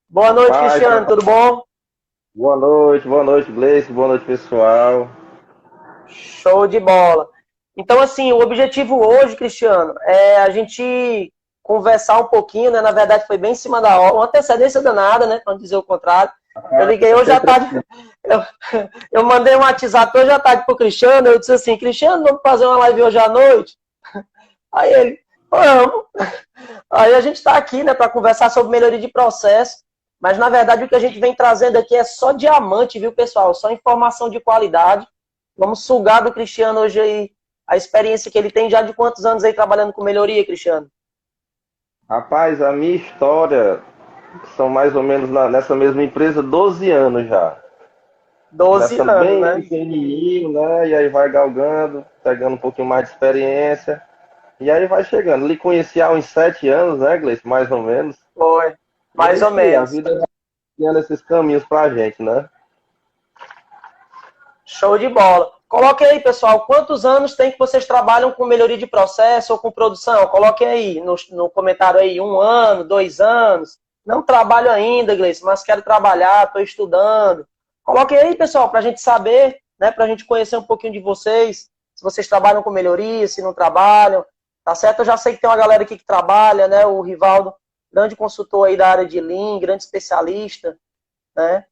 Boa noite, Paz, Cristiano, tudo bom? boa noite, Gleice, boa noite, pessoal. Show de bola. Então, assim, o objetivo hoje, Cristiano, é a gente conversar um pouquinho, né? Na verdade, foi bem em cima da hora, uma antecedência danada, né? Para não dizer o contrário. Eu liguei É hoje à sempre tarde, eu, eu mandei um WhatsApp hoje à tarde pro Cristiano, eu disse assim, Cristiano, vamos fazer uma live hoje à noite? Aí ele, vamos. Aí a gente está aqui, né, para conversar sobre melhoria de processo, mas na verdade o que a gente vem trazendo aqui é só diamante, viu, pessoal? Só informação de qualidade. Vamos sugar do Cristiano hoje aí a experiência que ele tem já de quantos anos aí trabalhando com melhoria, Cristiano? Rapaz, a minha história são mais ou menos nessa mesma empresa 12 anos já. 12 Começa anos, bem né? pequenininho, né? E aí vai galgando, pegando um pouquinho mais de experiência. E aí vai chegando. Lhe conheci há uns 7 anos, né, Gleice? Mais ou menos. Foi, E é mais ou isso aí, a menos. vida vai criando esses caminhos pra gente, né? Show de bola. Coloque aí, pessoal, quantos anos tem que vocês trabalham com melhoria de processo ou com produção? Coloque aí no comentário aí, 1 ano, 2 anos. Não trabalho ainda, Gleice, mas quero trabalhar, estou estudando. Coloque aí, pessoal, para a gente saber, né, para a gente conhecer um pouquinho de vocês, se vocês trabalham com melhoria, se não trabalham, tá certo? Eu já sei que tem uma galera aqui que trabalha, né, o Rivaldo, grande consultor aí da área de Lean, grande especialista, né?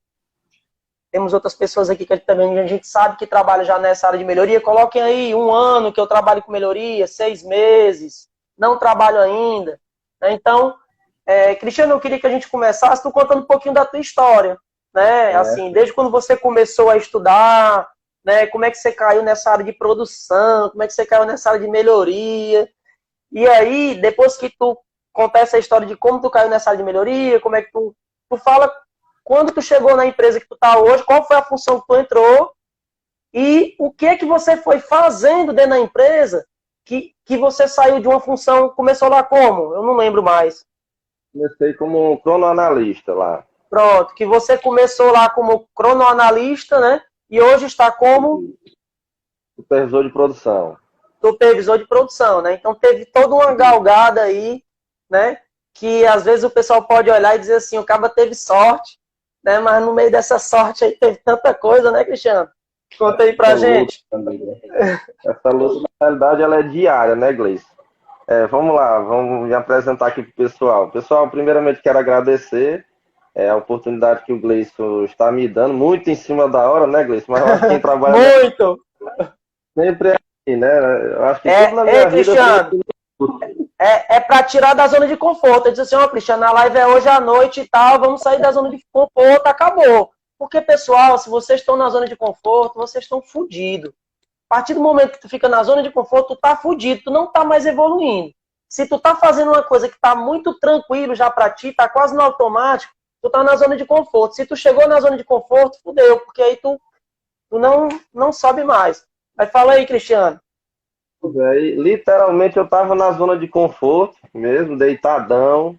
Temos outras pessoas aqui que também a gente sabe que trabalha já nessa área de melhoria. Coloquem aí 1 ano que eu trabalho com melhoria, 6 meses, não trabalho ainda. Então, Cristiano, eu queria que a gente começasse tu contando um pouquinho da tua história, né? Assim, É, desde quando você começou a estudar, né? Como é que você caiu nessa área de produção, como é que você caiu nessa área de melhoria. E aí, depois que tu contar essa história de como tu caiu nessa área de melhoria, como é que tu fala quando tu chegou na empresa que tu tá hoje, qual foi a função que tu entrou e o que é que você foi fazendo dentro da empresa que você saiu de uma função, começou lá como? Eu não lembro mais. comecei como cronoanalista lá, Pronto, que você começou lá como cronoanalista, né? E hoje está como supervisor de produção. supervisor de produção, né? Então teve toda uma galgada aí, né? Que às vezes o pessoal pode olhar e dizer assim, o cara teve sorte, né? Mas no meio dessa sorte aí teve tanta coisa, né, Cristiano? Conta aí Essa pra luta gente. também, né? Essa luta, na realidade, ela é diária, né, Gleice? Vamos lá, vamos me apresentar aqui para o pessoal. Pessoal, primeiramente quero agradecer a oportunidade que o Gleison está me dando, muito em cima da hora, né, Gleison? Mas eu acho que quem trabalha Muito! sempre é assim, né? Eu acho que tudo na Ei, minha vida foi Cristiano, assim. é para tirar da zona de conforto. Eu disse assim, ó, Cristiano, a live é hoje à noite e tal, vamos sair da zona de conforto, acabou. Porque, pessoal, se vocês estão na zona de conforto, vocês estão fodidos. A partir do momento que tu fica na zona de conforto, tu tá fudido, tu não tá mais evoluindo. Se tu tá fazendo uma coisa que tá muito tranquilo já pra ti, tá quase no automático, tu tá na zona de conforto. Se tu chegou na zona de conforto, fudeu, porque aí tu não sobe mais. Mas fala aí, Cristiano. Literalmente eu estava na zona de conforto mesmo, deitadão,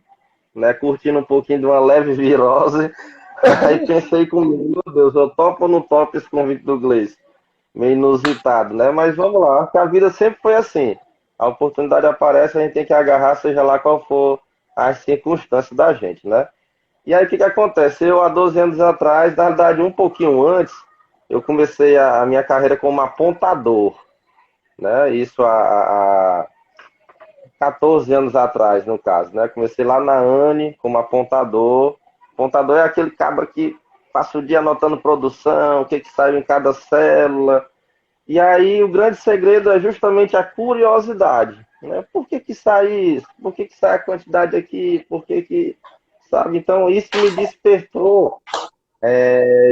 né? Curtindo um pouquinho de uma leve virose. Aí pensei comigo, meu Deus, eu topo ou não topo esse convite do Gleice? Meio inusitado, né? Mas vamos lá, acho que a vida sempre foi assim. A oportunidade aparece, a gente tem que agarrar, seja lá qual for as circunstâncias da gente, né? E aí o que que acontece? Eu, há 12 anos atrás, na verdade, um pouquinho antes, eu comecei a minha carreira como apontador, né? Isso há 14 anos atrás, no caso, né? Comecei lá na ANE como apontador. Apontador é aquele cabra que passa o dia anotando produção, o que que saiu em cada célula. E aí o grande segredo é justamente a curiosidade, né? Por que que sai isso? Por que que sai a quantidade aqui? Por que que, sabe? Então isso me despertou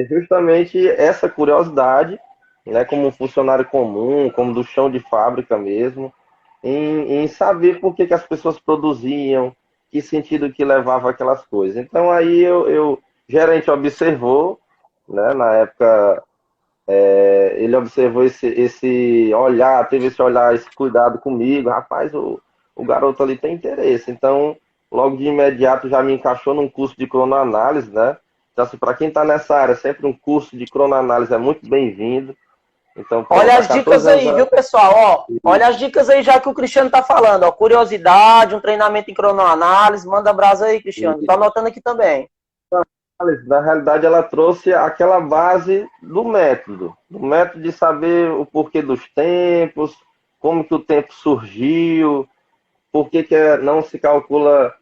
justamente essa curiosidade, né? Como um funcionário comum, como do chão de fábrica mesmo, em saber por que que as pessoas produziam, que sentido que levava aquelas coisas. Então aí gerente observou, né? Na época ele observou esse olhar, teve esse olhar, esse cuidado comigo. Rapaz, o garoto ali tem interesse. Então, logo de imediato já me encaixou num curso de cronoanálise, né? Então, assim, para quem está nessa área, sempre um curso de cronoanálise é muito bem-vindo. Então, Olha pronto, há as dicas 14 anos aí, viu, pessoal? Ó, olha as dicas aí já que o Cristiano tá falando. Ó, curiosidade, um treinamento em cronoanálise. Manda brasa aí, Cristiano. Tô anotando aqui também. Na realidade, ela trouxe aquela base do método de saber o porquê dos tempos, como que o tempo surgiu, por que que não se calcula,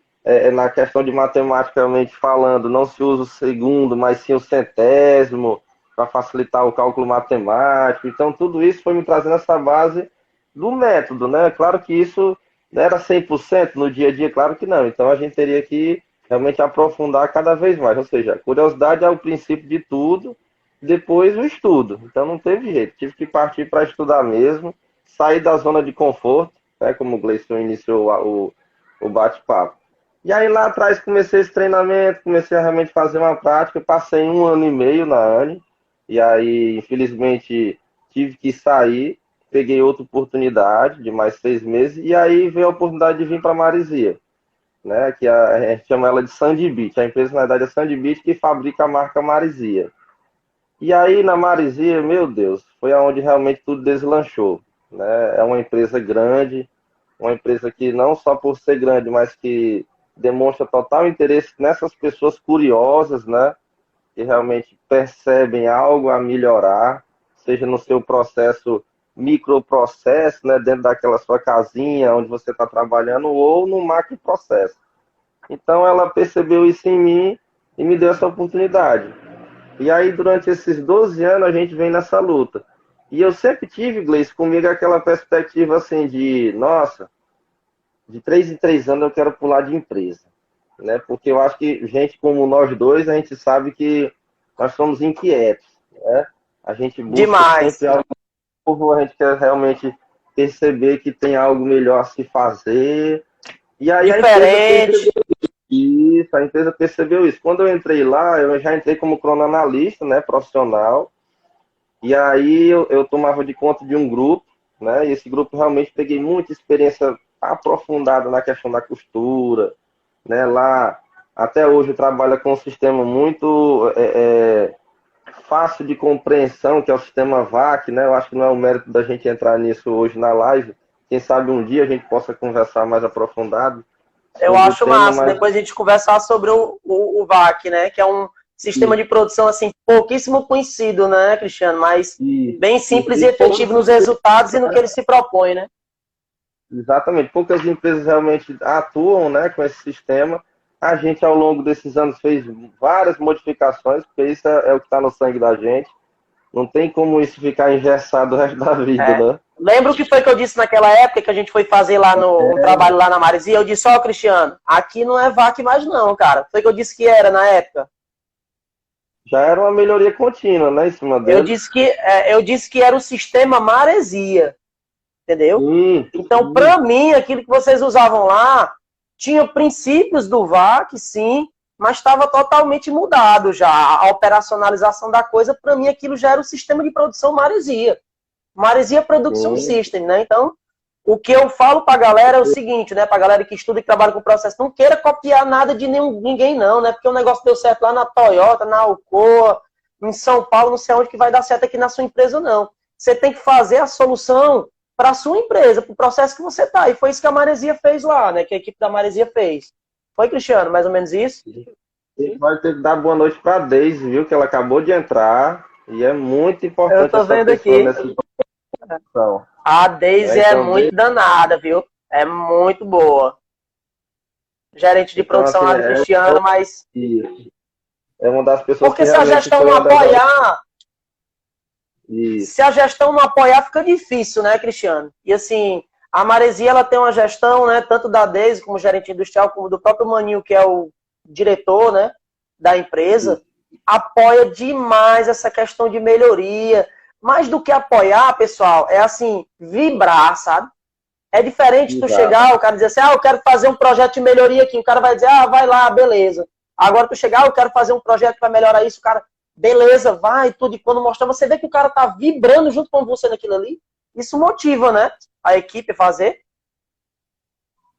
na questão de matematicamente falando, não se usa o segundo, mas sim o centésimo, para facilitar o cálculo matemático. Então, tudo isso foi me trazendo essa base do método, né? Claro que isso não era 100% no dia a dia, claro que não. Então, a gente teria que realmente aprofundar cada vez mais. Ou seja, a curiosidade é o princípio de tudo, depois o estudo. Então, não teve jeito, tive que partir para estudar mesmo, sair da zona de conforto, né, como o Gleison iniciou o bate-papo. E aí lá atrás comecei esse treinamento, comecei a realmente fazer uma prática, passei 1 ano e meio na ANE, e aí infelizmente tive que sair, peguei outra oportunidade de mais 6 meses, e aí veio a oportunidade de vir para Marizia, né, que a gente chama ela de Sandy Beach, a empresa na verdade é Sandy Beach que fabrica a marca Marizia. E aí na Marizia, meu Deus, foi aonde realmente tudo deslanchou, né? É uma empresa grande, uma empresa que não só por ser grande, mas que demonstra total interesse nessas pessoas curiosas, né? Que realmente percebem algo a melhorar, seja no seu processo, microprocesso, né? Dentro daquela sua casinha onde você está trabalhando, ou no macroprocesso. Então ela percebeu isso em mim e me deu essa oportunidade. E aí, durante esses 12 anos, a gente vem nessa luta. E eu sempre tive, Gleice, comigo aquela perspectiva assim de, nossa, de 3 em 3 anos eu quero pular de empresa, né? Porque eu acho que gente como nós dois, a gente sabe que nós somos inquietos, né? A gente busca Demais. sempre algo novo, a gente quer realmente perceber que tem algo melhor a se fazer. E aí a empresa Diferente. percebeu isso, a empresa percebeu isso. Quando eu entrei lá, eu já entrei como cronoanalista, né, profissional. E aí eu tomava de conta de um grupo, né? E esse grupo realmente peguei muita experiência aprofundada na questão da costura, né? Lá até hoje trabalha com um sistema muito fácil de compreensão, que é o sistema VAC, né? Eu acho que não é o mérito da gente entrar nisso hoje na live. Quem sabe um dia a gente possa conversar mais aprofundado Eu sobre o acho tema, massa. mas Depois a gente conversar sobre o VAC, né? Que é um sistema de produção assim pouquíssimo conhecido, né, Cristiano? Mas bem simples e e poucas efetivo nos resultados e no que ele se propõe, né? Exatamente. Poucas empresas realmente atuam, né, com esse sistema. A gente, ao longo desses anos, fez várias modificações, porque isso é o que está no sangue da gente. Não tem como isso ficar engessado o resto da vida, É. né? Lembra o que foi que eu disse naquela época que a gente foi fazer lá no um trabalho lá na Marizia? Eu disse, ó, Cristiano, aqui não é VAC mais não, cara. Foi que eu disse que era na época. Já era uma melhoria contínua, né, em cima Eu dele. disse que era o sistema Maresia, entendeu? Então, Sim. para mim, aquilo que vocês usavam lá tinha princípios do VAC, sim, mas estava totalmente mudado já. A operacionalização da coisa, para mim, aquilo já era o sistema de produção Maresia. Maresia Production Sim. System, né? Então, o que eu falo para a galera é o seguinte, né? Para a galera que estuda e trabalha com processo, não queira copiar nada de ninguém, não, né? Porque o negócio deu certo lá na Toyota, na Alcoa, em São Paulo, não sei onde que vai dar certo aqui na sua empresa, não. Você tem que fazer a solução para a sua empresa, para o processo que você tá. E foi isso que a Maresia fez lá, né? Que a equipe da Maresia fez. Foi, Cristiano, mais ou menos isso? A gente vai ter que dar boa noite para a Deise, viu? Que ela acabou de entrar. E é muito Eu importante tô essa vendo pessoa aqui. nessa situação. A Daisy Né? é Então, muito danada, viu? É muito boa. Gerente de então, produção assim, lá do Cristiano, mas é uma das pessoas que porque se a realmente gestão foi não uma das. apoiar, Isso. se a gestão não apoiar, fica difícil, né, Cristiano? E assim, a Maresia ela tem uma gestão, né, tanto da Daisy como gerente industrial, como do próprio Maninho, que é o diretor, né, da empresa, apoia demais essa questão de melhoria. Mais do que apoiar, pessoal, é assim, vibrar, sabe? É diferente tu Exato. chegar, o cara dizer assim, eu quero fazer um projeto de melhoria aqui. O cara vai dizer, vai lá, beleza. Agora tu chegar, eu quero fazer um projeto para melhorar isso. O cara, beleza, vai, tudo. E quando mostrar, você vê que o cara tá vibrando junto com você naquilo ali. Isso motiva, né? A equipe a fazer.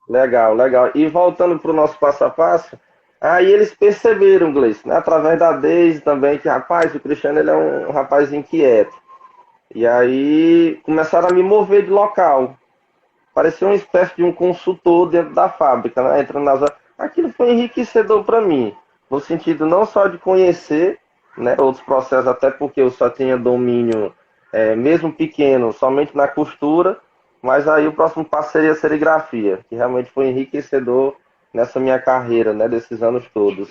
Legal, legal. E voltando para o nosso passo a passo, aí eles perceberam, Gleice, né, através da Deise também, que, rapaz, o Cristiano ele é um rapaz inquieto. E aí começaram a me mover de local. Parecia uma espécie de um consultor dentro da fábrica, né? Entrando nas. Aquilo foi enriquecedor para mim. no sentido não só de conhecer, né, outros processos, até porque eu só tinha domínio, mesmo pequeno, somente na costura, mas aí o próximo passo seria a serigrafia, que realmente foi enriquecedor nessa minha carreira, né, desses anos todos.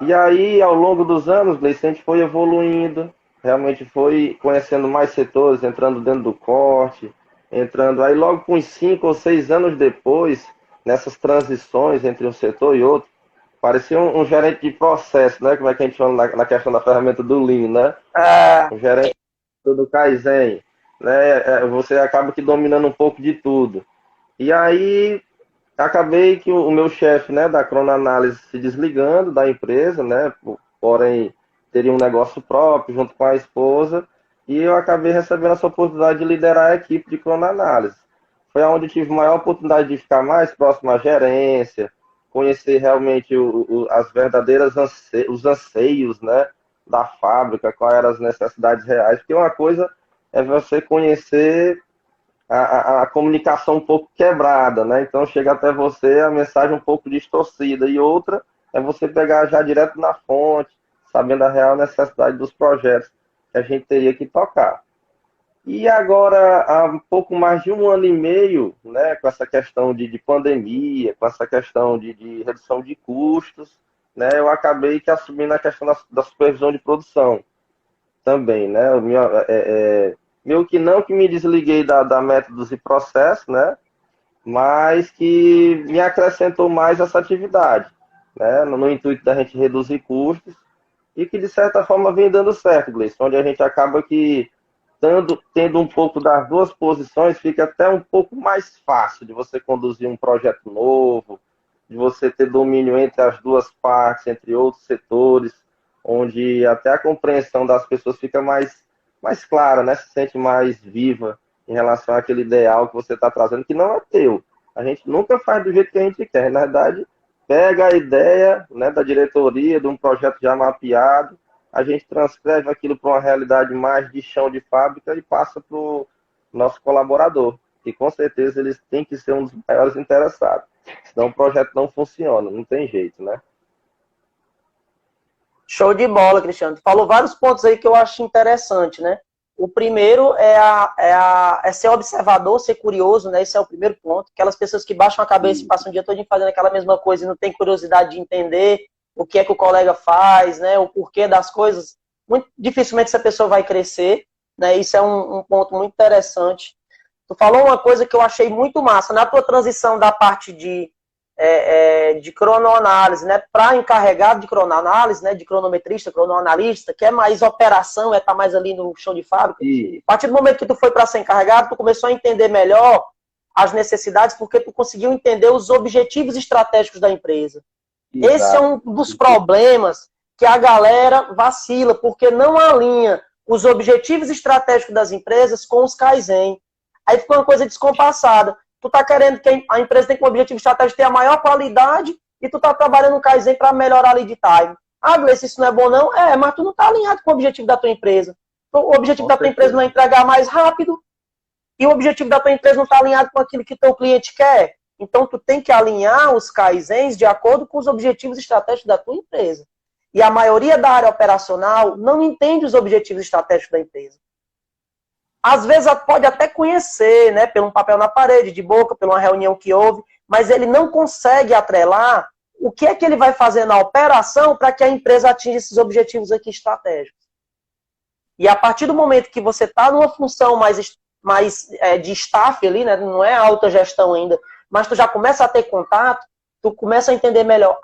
E aí, ao longo dos anos, Gleice, a gente foi evoluindo, realmente foi conhecendo mais setores, entrando dentro do corte, entrando aí logo com uns 5 ou 6 anos depois, nessas transições entre um setor e outro, parecia um gerente de processo, né? Como é que a gente fala na questão da ferramenta do Lean, né? Ah, Um gerente do Kaizen, né? Você acaba que dominando um pouco de tudo. E aí acabei que o meu chefe, né, da Cronoanálise se desligando da empresa, né, porém teria um negócio próprio junto com a esposa, e eu acabei recebendo essa oportunidade de liderar a equipe de Cronoanálise. Foi onde tive maior oportunidade de ficar mais próximo à gerência, conhecer realmente as verdadeiras os anseios, né, da fábrica, quais eram as necessidades reais, porque uma coisa é você conhecer a comunicação um pouco quebrada, né? Então chega até você a mensagem um pouco distorcida. E outra é você pegar já direto na fonte, sabendo a real necessidade dos projetos que a gente teria que tocar. E agora, há um pouco mais de 1 ano e meio, né, com essa questão de pandemia, com essa questão de redução de custos, né, eu acabei que assumindo a questão da supervisão de produção também, né? Meio que não que me desliguei da métodos e processos, né? Mas que me acrescentou mais essa atividade, né? No intuito da gente reduzir custos e que de certa forma vem dando certo, Gleice, onde a gente acaba que tendo um pouco das duas posições, fica até um pouco mais fácil de você conduzir um projeto novo, de você ter domínio entre as duas partes, entre outros setores, onde até a compreensão das pessoas fica mais clara, né? Se sente mais viva em relação àquele ideal que você está trazendo, que não é teu. A gente nunca faz do jeito que a gente quer. Na verdade, pega a ideia, né, da diretoria, de um projeto já mapeado, a gente transcreve aquilo para uma realidade mais de chão de fábrica e passa para o nosso colaborador. E com certeza eles têm que ser um dos maiores interessados. Senão o projeto não funciona, não tem jeito, né? show de bola, Cristiano. Tu falou vários pontos aí que eu acho interessante, né? O primeiro é ser observador, ser curioso, né? Esse é o primeiro ponto. Aquelas pessoas que baixam a cabeça e passam o dia todo fazendo aquela mesma coisa e não tem curiosidade de entender o que é que o colega faz, né? O porquê das coisas. Muito dificilmente essa pessoa vai crescer, né? Isso é um ponto muito interessante. Tu falou uma coisa que eu achei muito massa. Na tua transição da parte de cronoanálise, né, para encarregado de cronoanálise, né, de cronometrista, cronoanalista, que é mais operação, estar mais ali no chão de fábrica. E, A partir do momento que tu foi para ser encarregado, tu começou a entender melhor as necessidades, porque tu conseguiu entender os objetivos estratégicos da empresa. Esse é exato. um dos problemas que a galera vacila, porque não alinha os objetivos estratégicos das empresas com os Kaizen. Aí fica uma coisa descompassada. Tu tá querendo que a empresa tenha como objetivo estratégico ter a maior qualidade e tu tá trabalhando no Kaizen para melhorar a lead time. Ah, Gleice, isso não é bom não? É, mas tu não tá alinhado com o objetivo da tua empresa. O objetivo da tua empresa não é entregar mais rápido e o objetivo da tua empresa não está alinhado com aquilo que o teu cliente quer. Então, tu tem que alinhar os Kaizens de acordo com os objetivos estratégicos da tua empresa. E a maioria da área operacional não entende os objetivos estratégicos da empresa. Às vezes pode até conhecer, né, pelo um papel na parede, de boca, pela uma reunião que houve, mas ele não consegue atrelar o que é que ele vai fazer na operação para que a empresa atinja esses objetivos aqui estratégicos. E a partir do momento que você está numa função mais de staff ali, né, não é alta gestão ainda, mas tu já começa a ter contato, tu começa a entender melhor,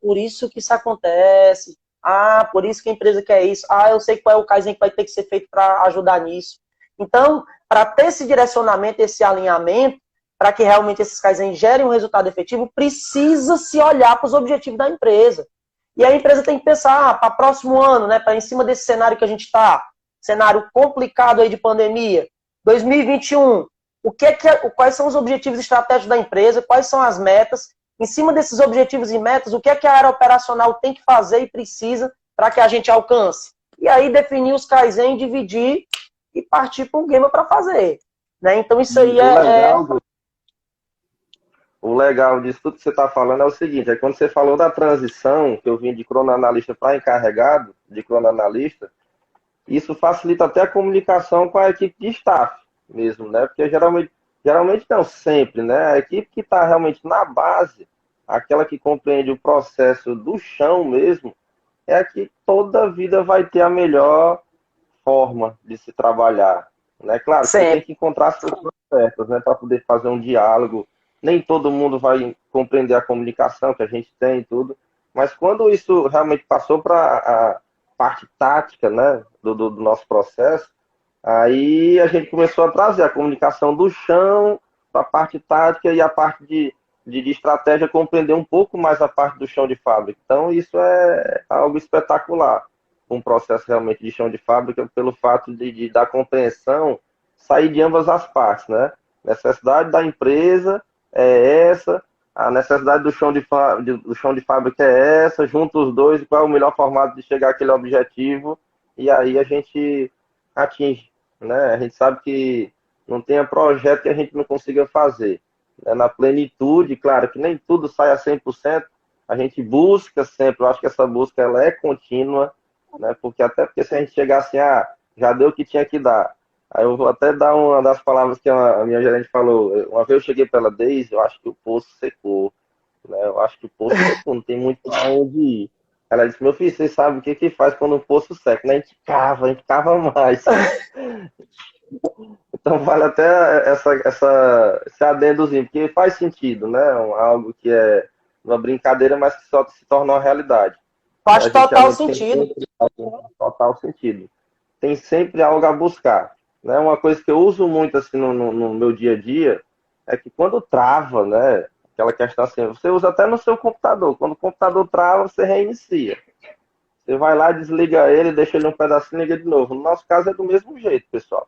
por isso que isso acontece, por isso que a empresa quer isso, eu sei qual é o Kaizen que vai ter que ser feito para ajudar nisso. Então, para ter esse direcionamento, esse alinhamento, para que realmente esses Kaizen gerem um resultado efetivo, precisa se olhar para os objetivos da empresa. E a empresa tem que pensar, para o próximo ano, né, para em cima desse cenário que a gente está, cenário complicado aí de pandemia, 2021, quais são os objetivos estratégicos da empresa, quais são as metas, em cima desses objetivos e metas, o que é que a área operacional tem que fazer e precisa para que a gente alcance. E aí definir os Kaizen, dividir e partir para um game para fazer. Né? Então isso aí o legal disso tudo que você está falando é o seguinte, é quando você falou da transição, que eu vim de cronoanalista para encarregado de cronoanalista, isso facilita até a comunicação com a equipe de staff mesmo, né? Porque geralmente não sempre, né? A equipe que está realmente na base, aquela que compreende o processo do chão mesmo, é a que toda a vida vai ter a melhor forma de se trabalhar, né? Claro, você tem Sempre. que encontrar as pessoas certas, né? Para poder fazer um diálogo. Nem todo mundo vai compreender a comunicação que a gente tem e tudo, mas quando isso realmente passou para a parte tática, né? Do nosso processo, aí a gente começou a trazer a comunicação do chão para a parte tática e a parte de estratégia compreender um pouco mais a parte do chão de fábrica. Então, isso é algo espetacular, um processo realmente de chão de fábrica, pelo fato da compreensão sair de ambas as partes, né? Necessidade da empresa é essa, a necessidade do chão de fábrica é essa, junta os dois, qual é o melhor formato de chegar àquele objetivo, e aí a gente atinge, né? A gente sabe que não tenha projeto que a gente não consiga fazer, né? Na plenitude, claro que nem tudo sai a 100%, a gente busca sempre, eu acho que essa busca ela é contínua, né? Porque se a gente chegar assim, já deu o que tinha que dar. Aí eu vou até dar uma das palavras que a minha gerente falou. Uma vez eu cheguei para ela, Deise, eu acho que o poço secou, né? Eu acho que o poço secou, não tem muito para onde ir. Ela disse, meu filho, você sabe o que que faz quando o poço seca, né? A gente cava mais. Então vale até esse adendozinho, porque faz sentido, né? Algo que é uma brincadeira, mas que só se torna uma realidade. Faz A gente total realmente tem sentido. sempre total sentido. Tem sempre algo a buscar, né? Uma coisa que eu uso muito assim no meu dia a dia é que quando trava, né? Aquela questão assim, você usa até no seu computador. Quando o computador trava, você reinicia. Você vai lá, desliga ele, deixa ele um pedacinho e liga de novo. No nosso caso é do mesmo jeito, pessoal.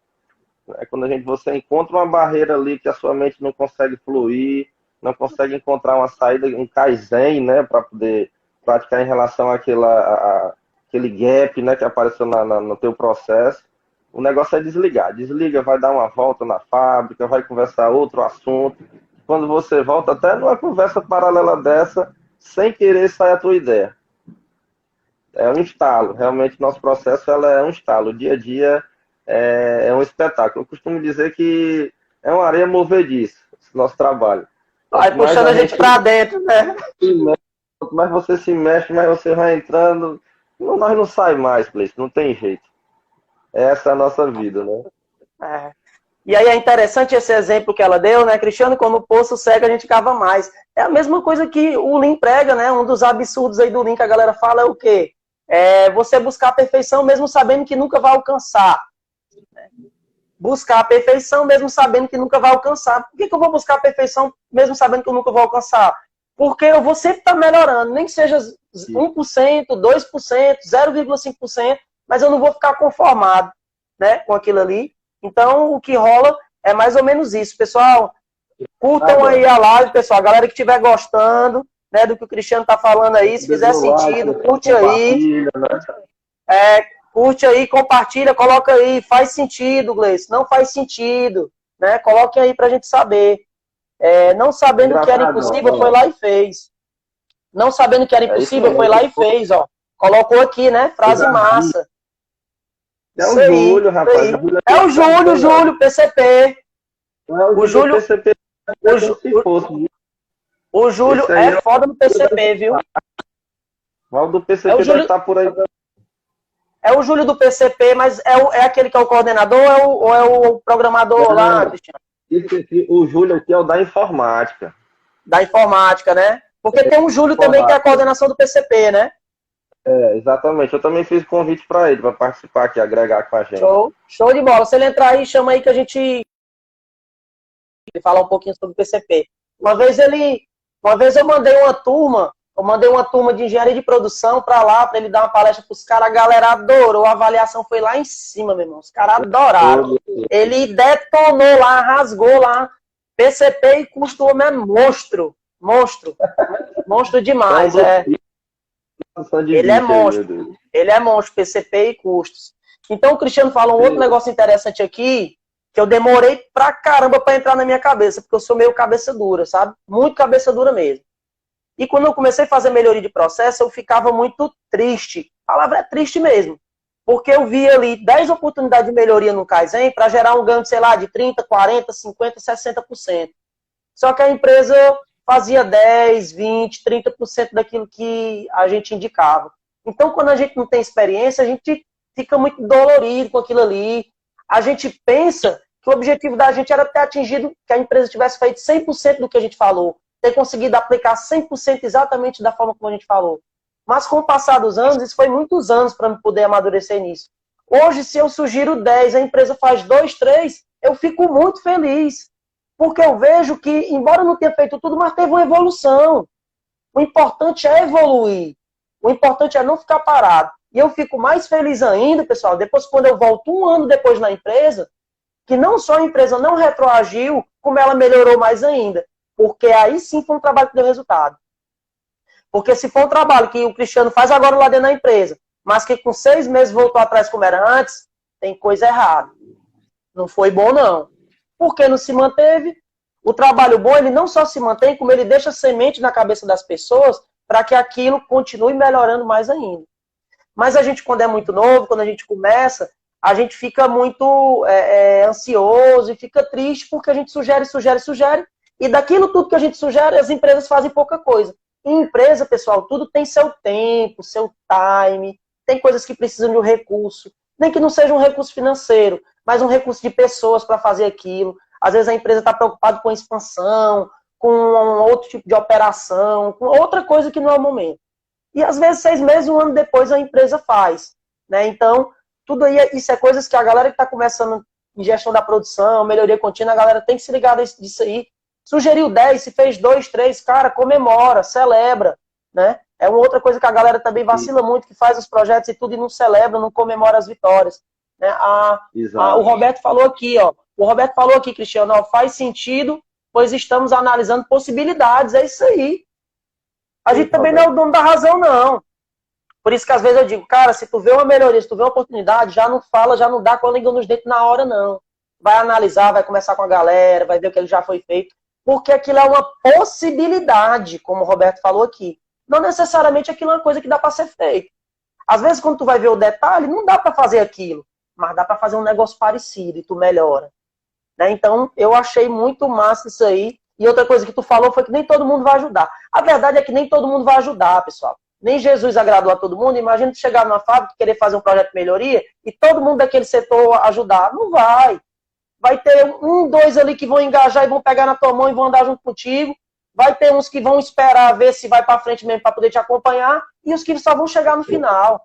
É quando você encontra uma barreira ali que a sua mente não consegue fluir, não consegue encontrar uma saída, um kaizen, né, para poder praticar em relação àquele gap, né, que apareceu no teu processo. O negócio é desligar. Desliga, vai dar uma volta na fábrica, vai conversar outro assunto. Quando você volta, até numa conversa paralela dessa, sem querer sai a tua ideia. É um estalo. Realmente, nosso processo ela é um estalo. O dia a dia é um espetáculo. Eu costumo dizer que é uma areia movediça, esse nosso trabalho. Vai Quanto mais puxando a gente pra dentro, né? quanto mais você se mexe, mais você vai entrando. Nós não sai mais, Cleiton, não tem jeito. Essa é a nossa vida, né? É. E aí é interessante esse exemplo que ela deu, né, Cristiano? Quando o poço seca, a gente cava mais. É a mesma coisa que o Lean prega, né? Um dos absurdos aí do Lean que a galera fala é o quê? É você buscar a perfeição mesmo sabendo que nunca vai alcançar. Buscar a perfeição mesmo sabendo que nunca vai alcançar. Por que eu vou buscar a perfeição mesmo sabendo que eu nunca vou alcançar? Porque eu vou sempre estar melhorando, nem que seja 1%, 2%, 0,5%, mas eu não vou ficar conformado, né, com aquilo ali. Então, o que rola é mais ou menos isso. Pessoal, curtam aí a live, pessoal. A galera que estiver gostando, né, do que o Cristiano está falando aí, se fizer sentido, curte aí. Curte aí, compartilha, coloca aí. Faz sentido, Gleice? Não faz sentido, né? Coloquem aí pra gente saber. Não sabendo que era impossível, foi lá e fez. Não sabendo que era impossível, foi lá e fez, ó. Colocou aqui, né? Frase massa. É o Júlio, rapaz. É o Júlio, PCP. O Júlio, o Júlio é foda no PCP, viu? O do PCP deve estar por aí. É o Júlio do PCP, mas é aquele que é o coordenador ou é o programador lá, Cristiano? O Júlio aqui é o da informática. Da informática, né? Porque tem um Júlio também que é a coordenação do PCP, né? Exatamente. Eu também fiz convite para ele, para participar aqui, agregar com a gente. Show de bola. Se ele entrar aí, chama aí que a gente falar um pouquinho sobre o PCP. Uma vez eu mandei uma turma de engenharia de produção para lá, para ele dar uma palestra para os caras. A galera adorou, a avaliação foi lá em cima, meu irmão. Os caras adoraram. Ele detonou lá, rasgou lá. PCP e custo, o homem é monstro. Monstro demais, Ele é monstro, PCP e custos. Então o Cristiano fala um outro negócio interessante aqui, que eu demorei pra caramba pra entrar na minha cabeça, porque eu sou meio cabeça dura, sabe? Muito cabeça dura mesmo. E quando eu comecei a fazer melhoria de processo, eu ficava muito triste. A palavra é triste mesmo. Porque eu via ali 10 oportunidades de melhoria no Kaizen para gerar um ganho, sei lá, de 30, 40, 50, 60%. Só que a empresa fazia 10, 20, 30% daquilo que a gente indicava. Então, quando a gente não tem experiência, a gente fica muito dolorido com aquilo ali. A gente pensa que o objetivo da gente era ter atingido, que a empresa tivesse feito 100% do que a gente falou, ter conseguido aplicar 100% exatamente da forma como a gente falou. Mas com o passar dos anos, isso foi muitos anos para eu poder amadurecer nisso. Hoje, se eu sugiro 10, a empresa faz 2, 3, eu fico muito feliz. Porque eu vejo que, embora eu não tenha feito tudo, mas teve uma evolução. O importante é evoluir. O importante é não ficar parado. E eu fico mais feliz ainda, pessoal, depois quando eu volto um ano depois na empresa, que não só a empresa não retroagiu, como ela melhorou mais ainda. Porque aí sim foi um trabalho que deu resultado. Porque se for um trabalho que o Cristiano faz agora lá dentro da empresa, mas que com 6 meses voltou atrás como era antes, tem coisa errada. Não foi bom, não. Porque não se manteve. O trabalho bom, ele não só se mantém, como ele deixa semente na cabeça das pessoas para que aquilo continue melhorando mais ainda. Mas a gente, quando é muito novo, quando a gente começa, a gente fica muito ansioso e fica triste porque a gente sugere, e daquilo tudo que a gente sugere, as empresas fazem pouca coisa. Em empresa, pessoal, tudo tem seu tempo, seu time, tem coisas que precisam de um recurso, nem que não seja um recurso financeiro, mas um recurso de pessoas para fazer aquilo. Às vezes a empresa está preocupada com expansão, com um outro tipo de operação, com outra coisa que não é o momento. E às vezes 6 meses, um ano depois a empresa faz. Né? Então, tudo aí, isso é coisas que a galera que está começando em gestão da produção, melhoria contínua, a galera tem que se ligar disso aí. Sugeriu 10, se fez 2, 3, cara, comemora, celebra. Né? É uma outra coisa que a galera também vacila muito, que faz os projetos e tudo e não celebra, não comemora as vitórias. Né? O Roberto falou aqui, ó. O Roberto falou aqui, Cristiano, ó, faz sentido, pois estamos analisando possibilidades. É isso aí. A gente também não é o dono da razão, não. Por isso que às vezes eu digo, cara, se tu vê uma melhoria, se tu vê uma oportunidade, já não fala, já não dá com a língua nos dentes na hora, não. Vai analisar, vai conversar com a galera, vai ver o que ele já foi feito. Porque aquilo é uma possibilidade, como o Roberto falou aqui. Não necessariamente aquilo é uma coisa que dá para ser feito. Às vezes, quando tu vai ver o detalhe, não dá para fazer aquilo, mas dá para fazer um negócio parecido e tu melhora. Né? Então, eu achei muito massa isso aí. E outra coisa que tu falou foi que nem todo mundo vai ajudar. A verdade é que nem todo mundo vai ajudar, pessoal. Nem Jesus agradou a todo mundo. Imagina tu chegar numa fábrica e querer fazer um projeto de melhoria e todo mundo daquele setor ajudar. Não vai. Vai ter 1, 2 ali que vão engajar e vão pegar na tua mão e vão andar junto contigo. Vai ter uns que vão esperar ver se vai para frente mesmo para poder te acompanhar. E os que só vão chegar no final.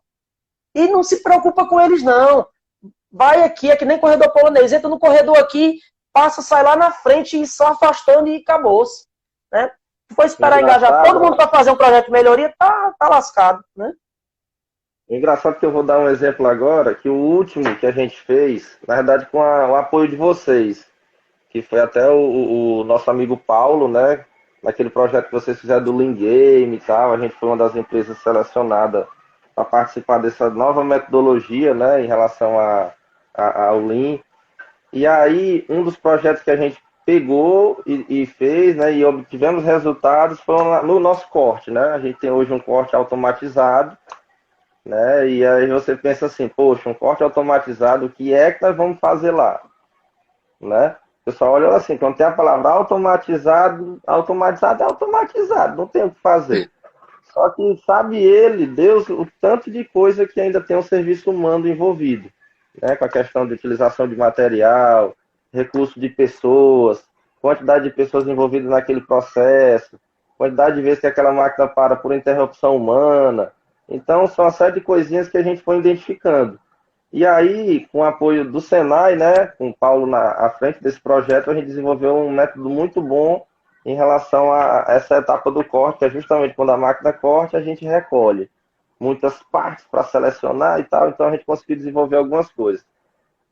E não se preocupa com eles, não. Vai aqui, é que nem corredor polonês. Entra no corredor aqui, passa, sai lá na frente e só afastando e acabou-se. Né? Se for esperar engajar todo mundo para fazer um projeto de melhoria, tá lascado. Né? Engraçado que eu vou dar um exemplo agora, que o último que a gente fez, na verdade com o apoio de vocês, que foi até o nosso amigo Paulo, né? Naquele projeto que vocês fizeram do Lean Game e tal, a gente foi uma das empresas selecionadas para participar dessa nova metodologia, né? Em relação ao Lean. E aí, um dos projetos que a gente pegou e fez, né? E obtivemos resultados foi no nosso corte, né? A gente tem hoje um corte automatizado, né? E aí você pensa assim, poxa, um corte automatizado, o que é que nós vamos fazer lá? Né? O pessoal olha assim, quando tem a palavra automatizado é automatizado, não tem o que fazer. Só que sabe ele, Deus, o tanto de coisa que ainda tem um serviço humano envolvido, né? Com a questão de utilização de material, recurso de pessoas, quantidade de pessoas envolvidas naquele processo, quantidade de vezes que aquela máquina para por interrupção humana. Então, são uma série de coisinhas que a gente foi identificando. E aí, com o apoio do Senai, né, com o Paulo à frente desse projeto, a gente desenvolveu um método muito bom em relação a essa etapa do corte, que é justamente quando a máquina corta, a gente recolhe muitas partes para selecionar e tal, então a gente conseguiu desenvolver algumas coisas.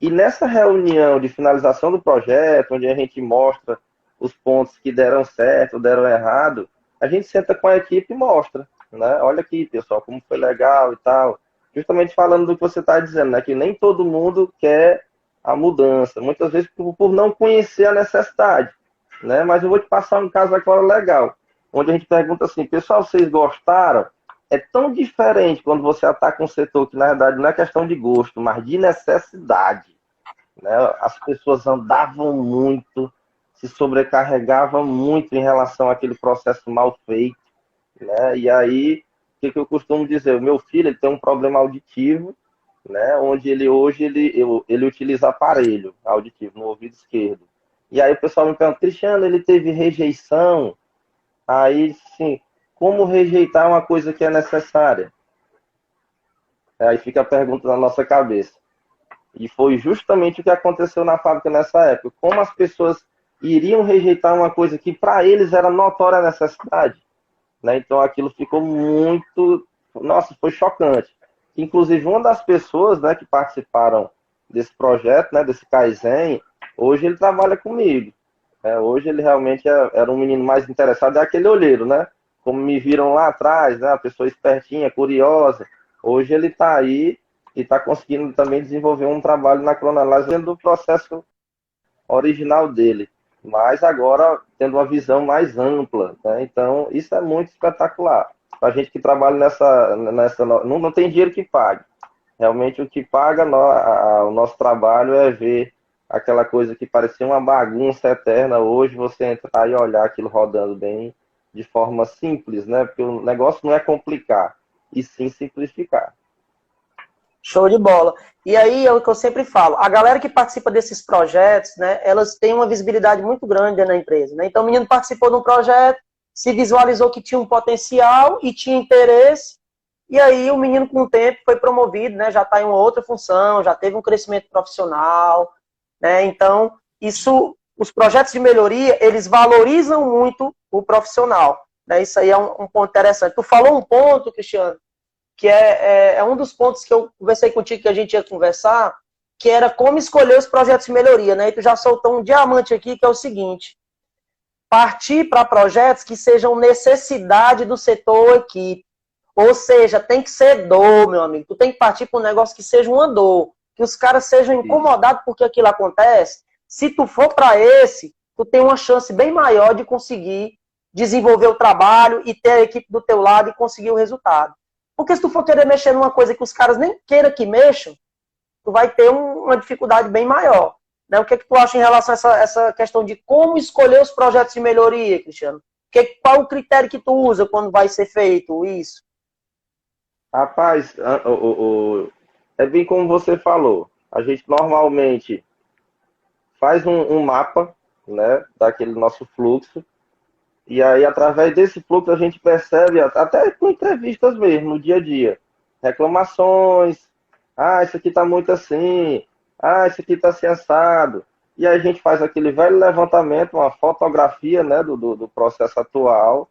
E nessa reunião de finalização do projeto, onde a gente mostra os pontos que deram certo, deram errado, a gente senta com a equipe e mostra, né? Olha aqui, pessoal, como foi legal e tal. Justamente falando do que você está dizendo, né? Que nem todo mundo quer a mudança, muitas vezes por não conhecer a necessidade, né? Mas eu vou te passar um caso agora legal, onde a gente pergunta assim, pessoal, vocês gostaram? É tão diferente quando você ataca um setor que, na verdade, não é questão de gosto, mas de necessidade, né? As pessoas andavam muito, se sobrecarregavam muito em relação àquele processo mal feito, né? E aí, o que eu costumo dizer? O meu filho ele tem um problema auditivo, né? Onde ele hoje ele utiliza aparelho auditivo no ouvido esquerdo. E aí o pessoal me pergunta, Cristiano, ele teve rejeição? Aí, sim, como rejeitar uma coisa que é necessária? Aí fica a pergunta na nossa cabeça. E foi justamente o que aconteceu na fábrica nessa época. Como as pessoas iriam rejeitar uma coisa que para eles era notória necessidade, né? Então aquilo ficou muito, nossa, foi chocante. Inclusive uma das pessoas, né, que participaram desse projeto, né, desse Kaizen, hoje ele trabalha comigo. Hoje ele realmente era um menino mais interessado, é aquele olheiro, né? Como me viram lá atrás, né, a pessoa espertinha, curiosa. Hoje ele está aí e está conseguindo também desenvolver um trabalho na cronoanálise dentro do processo original dele, mas agora tendo uma visão mais ampla, né? Então isso é muito espetacular. Para a gente que trabalha nessa não tem dinheiro que pague. Realmente o que paga o nosso trabalho é ver aquela coisa que parecia uma bagunça eterna, hoje você entrar e olhar aquilo rodando bem de forma simples, né? Porque o negócio não é complicar, e sim simplificar. Show de bola. E aí é o que eu sempre falo, a galera que participa desses projetos, né, elas têm uma visibilidade muito grande na empresa, né? Então o menino participou de um projeto, se visualizou que tinha um potencial e tinha interesse, e aí o menino com o tempo foi promovido, né, já está em uma outra função, já teve um crescimento profissional, né? Então, os projetos de melhoria, eles valorizam muito o profissional, né? Isso aí é um ponto interessante. Tu falou um ponto, Cristiano, que é um dos pontos que eu conversei contigo que a gente ia conversar, que era como escolher os projetos de melhoria, né? E tu já soltou um diamante aqui, que é o seguinte: partir para projetos que sejam necessidade do setor ou equipe. Ou seja, tem que ser dor, meu amigo. Tu tem que partir para um negócio que seja uma dor, que os caras sejam incomodados porque aquilo acontece. Se tu for para esse, tu tem uma chance bem maior de conseguir desenvolver o trabalho e ter a equipe do teu lado e conseguir o resultado. Porque se tu for querer mexer numa coisa que os caras nem queiram que mexam, tu vai ter uma dificuldade bem maior. Né? O que, é que tu acha em relação a essa questão de como escolher os projetos de melhoria, Cristiano? Qual o critério que tu usa quando vai ser feito isso? Rapaz, é bem como você falou. A gente normalmente faz um mapa, né, daquele nosso fluxo, e aí através desse fluxo a gente percebe, até com entrevistas mesmo, no dia a dia, reclamações, isso aqui está muito assim, isso aqui está assim assado. E aí a gente faz aquele velho levantamento, uma fotografia, né, do processo atual,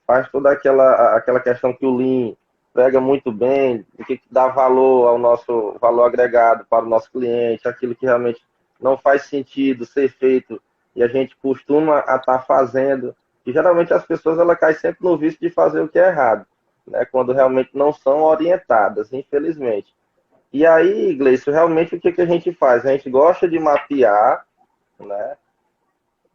faz toda aquela questão que o Lean prega muito bem, o que dá valor ao nosso valor agregado para o nosso cliente, aquilo que realmente não faz sentido ser feito e a gente costuma estar fazendo. E geralmente as pessoas ela caem sempre no vício de fazer o que é errado, né? Quando realmente não são orientadas, infelizmente. E aí, Gleison, realmente o que a gente faz? A gente gosta de mapear, né,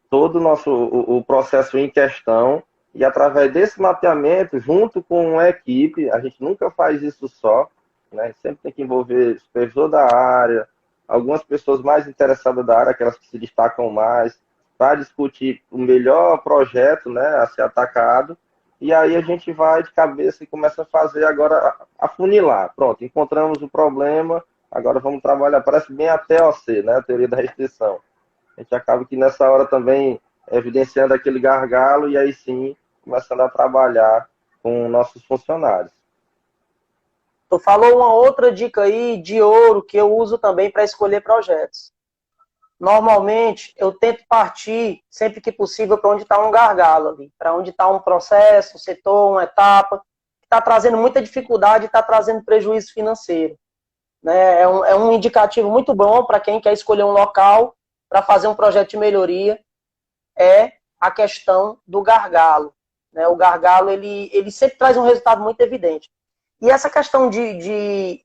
todo o processo em questão e através desse mapeamento, junto com uma equipe, a gente nunca faz isso só, né? Sempre tem que envolver o supervisor da área, algumas pessoas mais interessadas da área, aquelas que se destacam mais, para discutir o melhor projeto, né, a ser atacado, e aí a gente vai de cabeça e começa a fazer agora, afunilar. Pronto, encontramos o problema, agora vamos trabalhar, parece bem a TOC, né, a teoria da restrição. A gente acaba que nessa hora também evidenciando aquele gargalo e aí sim começando a trabalhar com nossos funcionários. Tu falou uma outra dica aí de ouro que eu uso também para escolher projetos. Normalmente, eu tento partir, sempre que possível, para onde está um gargalo ali, para onde está um processo, um setor, uma etapa, que está trazendo muita dificuldade e está trazendo prejuízo financeiro. Né? É um indicativo muito bom para quem quer escolher um local para fazer um projeto de melhoria, é a questão do gargalo. Né? O gargalo, ele sempre traz um resultado muito evidente. E essa questão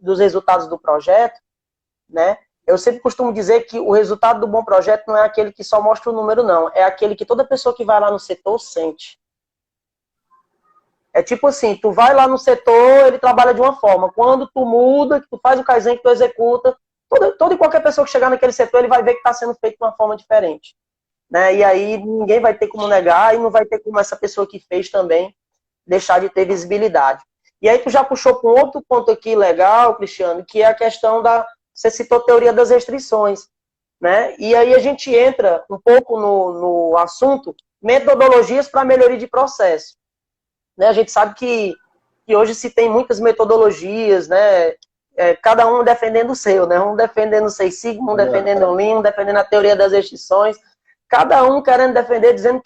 dos resultados do projeto, né, Eu sempre costumo dizer que o resultado do bom projeto não é aquele que só mostra o número, não. É aquele que toda pessoa que vai lá no setor sente. É tipo assim, tu vai lá no setor, ele trabalha de uma forma. Quando tu muda, que tu faz o Kaizen, que tu executa, toda e qualquer pessoa que chegar naquele setor, ele vai ver que está sendo feito de uma forma diferente. Né? E aí ninguém vai ter como negar e não vai ter como essa pessoa que fez também deixar de ter visibilidade. E aí tu já puxou para um outro ponto aqui legal, Cristiano, que é a questão da... Você citou a teoria das restrições. Né? E aí a gente entra um pouco no assunto metodologias para melhoria de processo. Né? A gente sabe que hoje se tem muitas metodologias, né? Cada um defendendo o seu, né? Um defendendo o Seis Sigma, um defendendo o Lean, um defendendo a teoria das restrições, cada um querendo defender, dizendo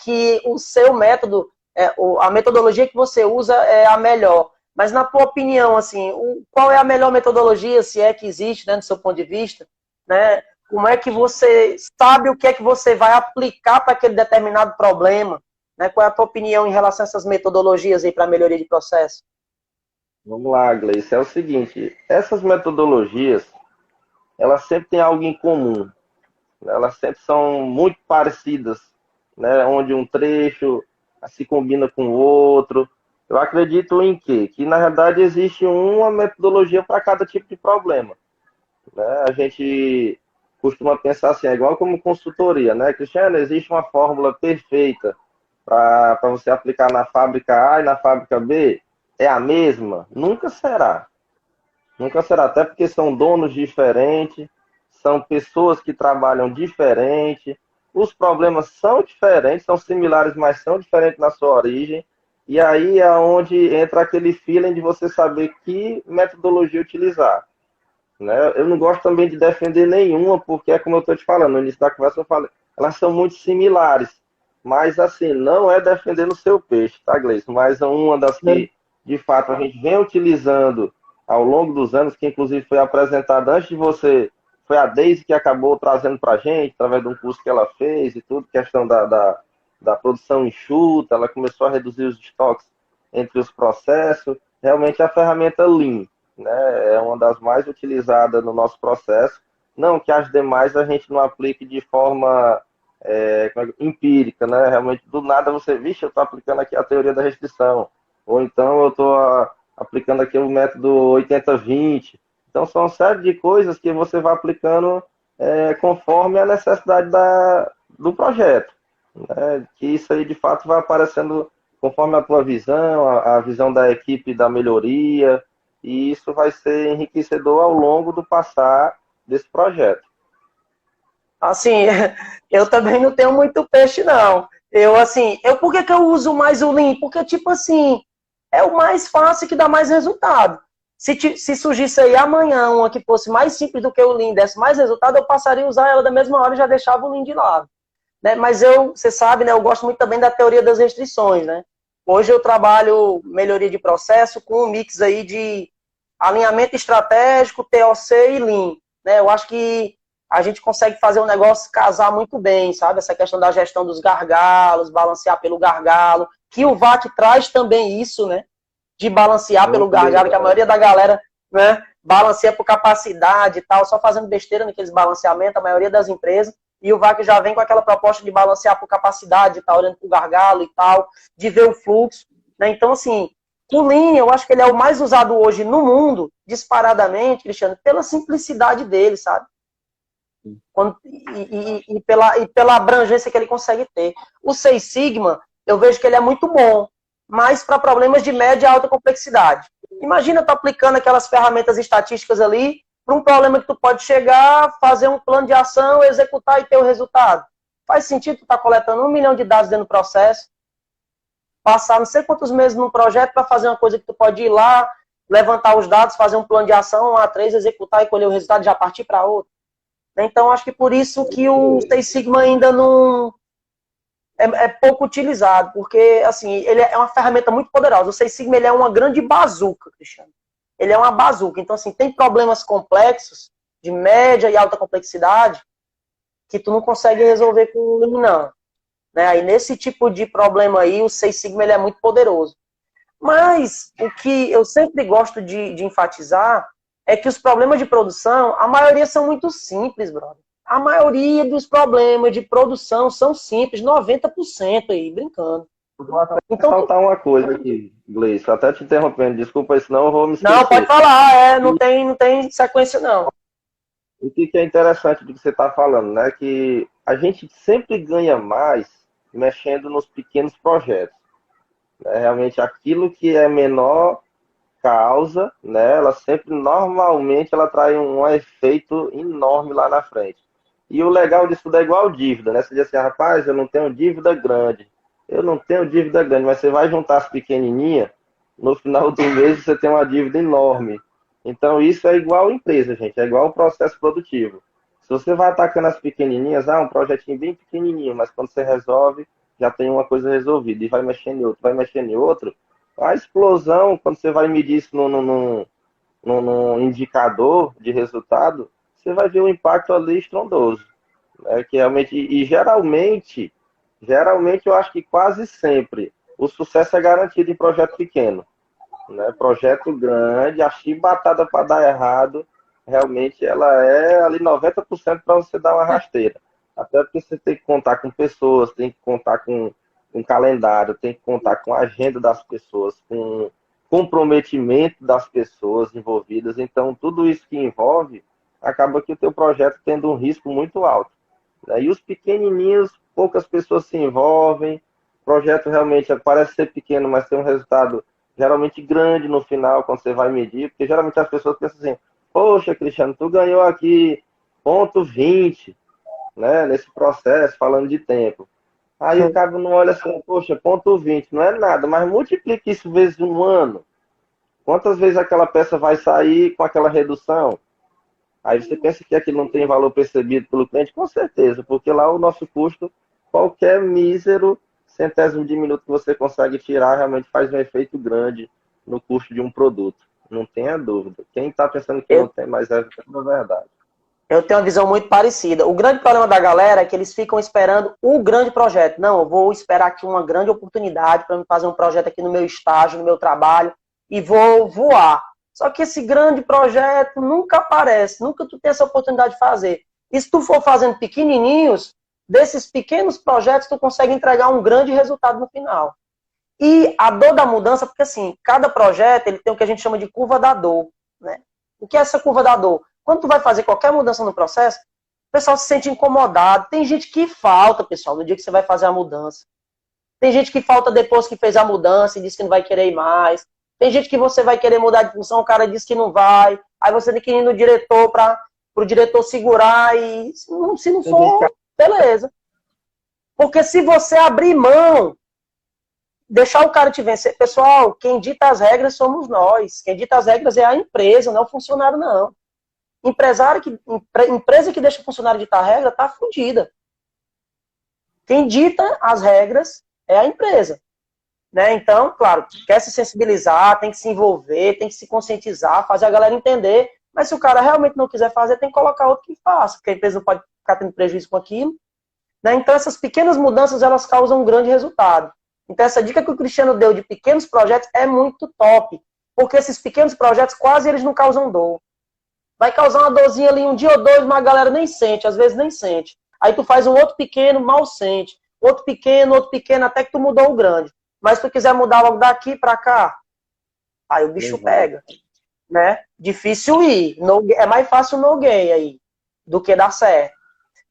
que o seu método, a metodologia que você usa é a melhor. Mas na tua opinião, assim, qual é a melhor metodologia, se é que existe, né, do seu ponto de vista? Né? Como é que você sabe o que é que você vai aplicar para aquele determinado problema? Né? Qual é a tua opinião em relação a essas metodologias aí para melhoria de processo? Vamos lá, Gleice. É o seguinte, essas metodologias, elas sempre têm algo em comum. Né? Elas sempre são muito parecidas, né? Onde um trecho se combina com o outro. Eu acredito em quê? Que, na verdade, existe uma metodologia para cada tipo de problema. Né? A gente costuma pensar assim, é igual como consultoria, né? Cristiano, existe uma fórmula perfeita para você aplicar na fábrica A e na fábrica B? É a mesma? Nunca será. Nunca será, até porque são donos diferentes, são pessoas que trabalham diferente, os problemas são diferentes, são similares, mas são diferentes na sua origem, e aí é onde entra aquele feeling de você saber que metodologia utilizar. Né? Eu não gosto também de defender nenhuma, porque é como eu estou te falando, no início da conversa eu falei, elas são muito similares, mas assim, não é defendendo o seu peixe, tá, Gleison? Mas uma das que, de fato, a gente vem utilizando ao longo dos anos, que inclusive foi apresentada antes de você, foi a Deise que acabou trazendo para a gente, através de um curso que ela fez e tudo, questão da produção enxuta, ela começou a reduzir os estoques entre os processos, realmente a ferramenta Lean, né, é uma das mais utilizadas no nosso processo, não que as demais a gente não aplique de forma empírica, né, realmente do nada você, vixe, eu estou aplicando aqui a teoria da restrição, ou então eu estou aplicando aqui o método 80-20. Então, são uma série de coisas que você vai aplicando conforme a necessidade do projeto. Né? Que isso aí, de fato, vai aparecendo conforme a tua visão, a visão da equipe da melhoria, e isso vai ser enriquecedor ao longo do passar desse projeto. Assim, eu também não tenho muito peixe, não. Por que eu uso mais o Lean? Porque, tipo assim, é o mais fácil que dá mais resultado. Se surgisse aí amanhã uma que fosse mais simples do que o Lean, desse mais resultado, eu passaria a usar ela da mesma hora e já deixava o Lean de lado. Né? Mas você sabe, né, eu gosto muito também da teoria das restrições. Né? Hoje eu trabalho melhoria de processo com um mix aí de alinhamento estratégico, TOC e Lean. Né? Eu acho que a gente consegue fazer o negócio casar muito bem, sabe? Essa questão da gestão dos gargalos, balancear pelo gargalo, que o VAC traz também isso, né? De balancear pelo gargalo, que a maioria da galera, né, balanceia por capacidade e tal, só fazendo besteira naqueles balanceamentos, a maioria das empresas, e o VAC já vem com aquela proposta de balancear por capacidade, de tá olhando pro gargalo e tal, de ver o fluxo, né? Então, assim, o Lean, eu acho que ele é o mais usado hoje no mundo, disparadamente, Cristiano, pela simplicidade dele, sabe? Pela abrangência que ele consegue ter. O Seis Sigma, eu vejo que ele é muito bom, mas para problemas de média e alta complexidade. Imagina tu aplicando aquelas ferramentas estatísticas ali para um problema que tu pode chegar, fazer um plano de ação, executar e ter o resultado. Faz sentido tu estar coletando 1 milhão de dados dentro do processo, passar não sei quantos meses num projeto para fazer uma coisa que tu pode ir lá, levantar os dados, fazer um plano de ação, um A3, executar e colher o resultado e já partir para outro. Então, acho que por isso que o Seis Sigma ainda não é pouco utilizado, porque assim, ele é uma ferramenta muito poderosa. O Seis Sigma ele é uma grande bazuca, Cristiano. Ele é uma bazuca. Então, assim, tem problemas complexos, de média e alta complexidade, que tu não consegue resolver com o Lean, não. Né? Aí, nesse tipo de problema aí, o Seis Sigma ele é muito poderoso. Mas, o que eu sempre gosto de enfatizar é que os problemas de produção, a maioria são muito simples, brother. A maioria dos problemas de produção são simples, 90% aí, brincando. Vou até saltar uma coisa aqui, Gleice, até te interrompendo, desculpa, senão eu vou me esquecer. Não, pode falar, não tem sequência, não. O que é interessante do que você está falando, né? Que a gente sempre ganha mais mexendo nos pequenos projetos. Né? Realmente aquilo que é menor causa, né? Ela sempre, normalmente, ela traz um efeito enorme lá na frente. E o legal disso tudo é igual dívida, né? Você diz assim, rapaz, eu não tenho dívida grande. Eu não tenho dívida grande, mas você vai juntar as pequenininhas, no final do mês você tem uma dívida enorme. Então isso é igual empresa, gente, é igual o processo produtivo. Se você vai atacando as pequenininhas, um projetinho bem pequenininho, mas quando você resolve, já tem uma coisa resolvida, e vai mexendo em outro, vai mexendo em outro, a explosão, quando você vai medir isso no indicador de resultado, você vai ver um impacto ali estrondoso. Né? Que realmente, e geralmente eu acho que quase sempre o sucesso é garantido em projeto pequeno. Né? Projeto grande, a chibatada para dar errado, realmente ela é ali 90% para você dar uma rasteira. Até porque você tem que contar com pessoas, tem que contar com um calendário, tem que contar com a agenda das pessoas, com comprometimento das pessoas envolvidas. Então, tudo isso que envolve, acaba que o teu projeto tendo um risco muito alto. Né? E os pequenininhos, poucas pessoas se envolvem, o projeto realmente parece ser pequeno, mas tem um resultado geralmente grande no final, quando você vai medir, porque geralmente as pessoas pensam assim, poxa, Cristiano, tu ganhou aqui ponto 20, né, nesse processo, falando de tempo. Aí o cara não olha assim, poxa, ponto 20, não é nada, mas multiplica isso vezes um ano. Quantas vezes aquela peça vai sair com aquela redução? Aí você pensa que aquilo não tem valor percebido pelo cliente? Com certeza, porque lá o nosso custo, qualquer mísero centésimo de minuto que você consegue tirar, realmente faz um efeito grande no custo de um produto. Não tenha dúvida. Quem está pensando que não tem, mas é verdade. Eu tenho uma visão muito parecida. O grande problema da galera é que eles ficam esperando o grande projeto. Não, eu vou esperar aqui uma grande oportunidade para fazer um projeto aqui no meu estágio, no meu trabalho, e vou voar. Só que esse grande projeto nunca aparece, nunca tu tem essa oportunidade de fazer. E se tu for fazendo pequenininhos, desses pequenos projetos tu consegue entregar um grande resultado no final. E a dor da mudança, porque assim, cada projeto ele tem o que a gente chama de curva da dor. Né? O que é essa curva da dor? Quando tu vai fazer qualquer mudança no processo, o pessoal se sente incomodado. Tem gente que falta, pessoal, no dia que você vai fazer a mudança. Tem gente que falta depois que fez a mudança e diz que não vai querer ir mais. Tem gente que você vai querer mudar de função, o cara diz que não vai. Aí você tem que ir no diretor para o diretor segurar e se não for, beleza. Porque se você abrir mão, deixar o cara te vencer, pessoal, quem dita as regras somos nós. Quem dita as regras é a empresa, não é o funcionário, não. Empresa que deixa o funcionário ditar a regra está fodida. Quem dita as regras é a empresa. Né? Então, claro, quer se sensibilizar, tem que se envolver, tem que se conscientizar, fazer a galera entender, mas se o cara realmente não quiser fazer, tem que colocar outro que faça, porque a empresa não pode ficar tendo prejuízo com aquilo. Né? Então, essas pequenas mudanças, elas causam um grande resultado. Então, essa dica que o Cristiano deu de pequenos projetos é muito top, porque esses pequenos projetos quase eles não causam dor. Vai causar uma dorzinha ali um dia ou dois, mas a galera nem sente, às vezes nem sente. Aí tu faz um outro pequeno, mal sente. Outro pequeno, até que tu mudou o grande. Mas se tu quiser mudar logo daqui pra cá, aí o bicho pega. Né? Difícil ir. É mais fácil no gain aí, do que dar certo.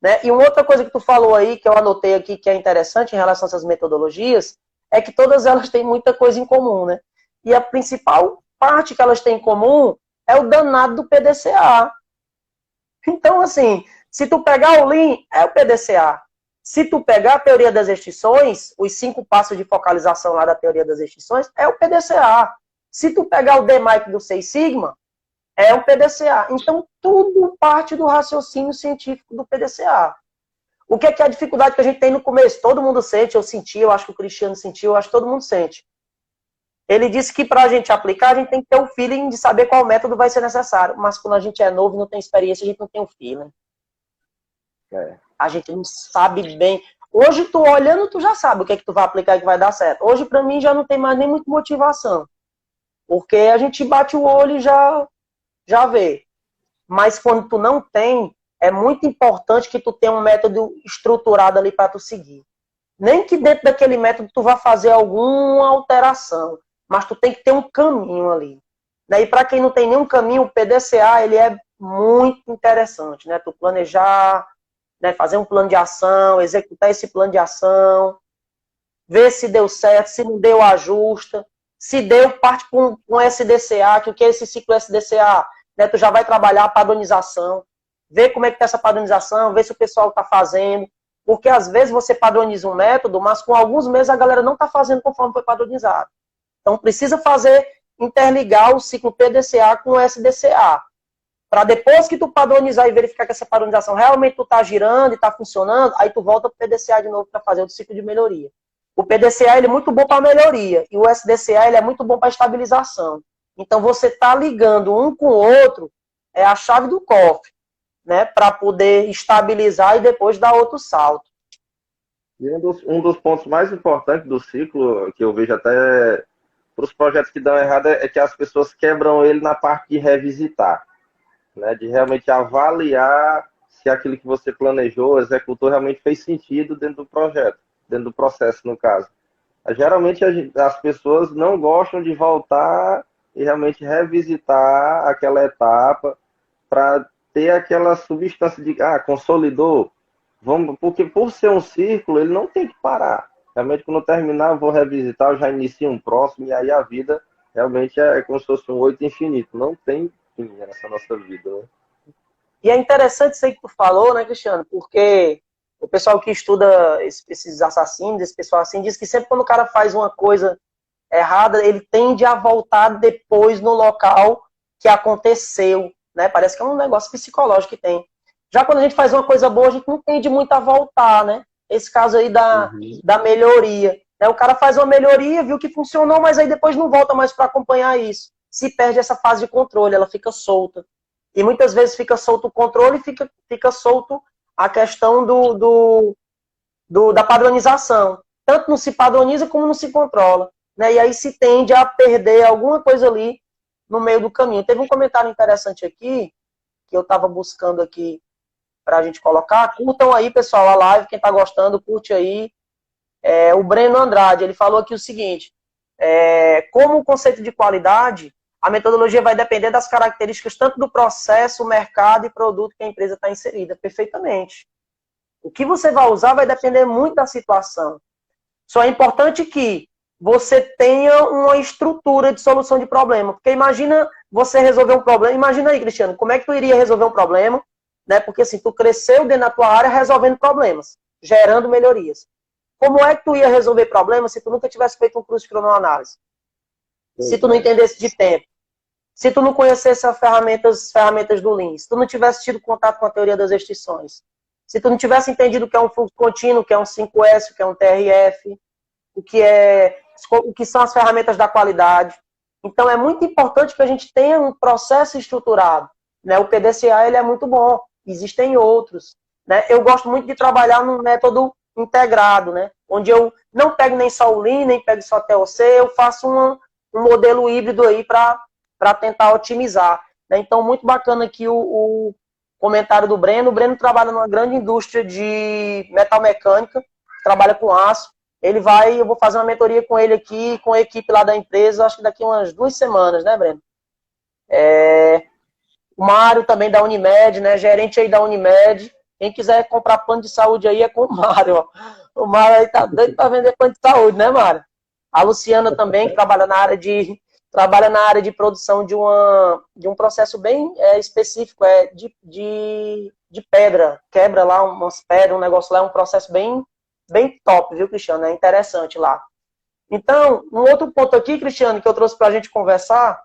Né? E uma outra coisa que tu falou aí, que eu anotei aqui, que é interessante em relação a essas metodologias, é que todas elas têm muita coisa em comum, né? E a principal parte que elas têm em comum é o danado do PDCA. Então, assim, se tu pegar o Lean, é o PDCA. Se tu pegar a teoria das extinções, os 5 passos de focalização lá da teoria das extinções, é o PDCA. Se tu pegar o DMAIC do 6 Sigma, é o PDCA. Então, tudo parte do raciocínio científico do PDCA. O que é a dificuldade que a gente tem no começo? Todo mundo sente, eu senti, eu acho que o Cristiano sentiu, eu acho que todo mundo sente. Ele disse que para a gente aplicar, a gente tem que ter o feeling de saber qual método vai ser necessário. Mas quando a gente é novo e não tem experiência, a gente não tem o feeling. A gente não sabe bem. Hoje, tu olhando, tu já sabe o que é que tu vai aplicar e que vai dar certo. Hoje, para mim, já não tem mais nem muita motivação. Porque a gente bate o olho e já já vê. Mas quando tu não tem, é muito importante que tu tenha um método estruturado ali para tu seguir. Nem que dentro daquele método tu vá fazer alguma alteração, mas tu tem que ter um caminho ali. E para quem não tem nenhum caminho, o PDCA ele é muito interessante, né? Tu planejar, né? Fazer um plano de ação, executar esse plano de ação, ver se deu certo, se não deu, ajusta. Se deu, parte com SDCA, que o que é esse ciclo SDCA? Né? Tu já vai trabalhar a padronização, ver como é que tá essa padronização, ver se o pessoal está fazendo. Porque às vezes você padroniza um método, mas com alguns meses a galera não está fazendo conforme foi padronizado. Então precisa fazer, interligar o ciclo PDCA com o SDCA. Para depois que tu padronizar e verificar que essa padronização realmente tu tá girando e está funcionando, aí tu volta para o PDCA de novo para fazer o ciclo de melhoria. O PDCA ele é muito bom para melhoria e o SDCA ele é muito bom para estabilização. Então você tá ligando um com o outro é a chave do cofre, né, para poder estabilizar e depois dar outro salto. E um dos pontos mais importantes do ciclo, que eu vejo até para os projetos que dão errado, é que as pessoas quebram ele na parte de revisitar, né, de realmente avaliar se aquilo que você planejou, executou, realmente fez sentido dentro do projeto, dentro do processo, no caso. Geralmente as pessoas não gostam de voltar e realmente revisitar aquela etapa para ter aquela substância de, consolidou, vamos, porque por ser um círculo, ele não tem que parar. Realmente, quando eu terminar, eu vou revisitar, eu já inicio um próximo, e aí a vida realmente é como se fosse um 8 infinito. Não tem fim nessa nossa vida, né? E é interessante isso aí que tu falou, né, Cristiano? Porque o pessoal que estuda esses assassinos, esse pessoal assim, diz que sempre quando o cara faz uma coisa errada, ele tende a voltar depois no local que aconteceu, né? Parece que é um negócio psicológico que tem. Já quando a gente faz uma coisa boa, a gente não tende muito a voltar, né? Esse caso aí da melhoria. Né? O cara faz uma melhoria, viu que funcionou, mas aí depois não volta mais para acompanhar isso. Se perde essa fase de controle, ela fica solta. E muitas vezes fica solto o controle e fica solto a questão da padronização. Tanto não se padroniza como não se controla. Né? E aí se tende a perder alguma coisa ali no meio do caminho. Teve um comentário interessante aqui, que eu estava buscando aqui para a gente colocar. Curtam aí, pessoal, a live. Quem está gostando, curte aí. O Breno Andrade, ele falou aqui o seguinte, como o conceito de qualidade, a metodologia vai depender das características tanto do processo, mercado e produto que a empresa está inserida. Perfeitamente. O que você vai usar vai depender muito da situação. Só é importante que você tenha uma estrutura de solução de problema. Porque imagina você resolver um problema. Imagina aí, Cristiano, como é que tu iria resolver um problema? Né? Porque assim, tu cresceu dentro da tua área resolvendo problemas, gerando melhorias. Como é que tu ia resolver problemas se tu nunca tivesse feito um curso de cronoanálise? Se tu não entendesse de tempo? Se tu não conhecesse as ferramentas do Lean? Se tu não tivesse tido contato com a teoria das restrições? Se tu não tivesse entendido o que é um fluxo contínuo, o que é um 5S, o que é um TRF, o que são as ferramentas da qualidade. Então, é muito importante que a gente tenha um processo estruturado. Né? O PDCA ele é muito bom. Existem outros. Né? Eu gosto muito de trabalhar num método integrado, né? Onde eu não pego nem só o Lean, nem pego só TOC, eu faço um modelo híbrido aí para tentar otimizar. Né? Então, muito bacana aqui o comentário do Breno. O Breno trabalha numa grande indústria de metalmecânica, trabalha com aço. Eu vou fazer uma mentoria com ele aqui, com a equipe lá da empresa, acho que daqui umas 2 semanas, né, Breno? O Mário também da Unimed, né, gerente aí da Unimed. Quem quiser comprar plano de saúde aí é com o Mário, ó. O Mário aí tá doido para vender plano de saúde, né, Mário? A Luciana também, que trabalha na área de produção de um processo bem específico, de pedra. Quebra lá umas pedras, um negócio lá, é um processo bem top, viu, Cristiano? É interessante lá. Então, um outro ponto aqui, Cristiano, que eu trouxe para a gente conversar,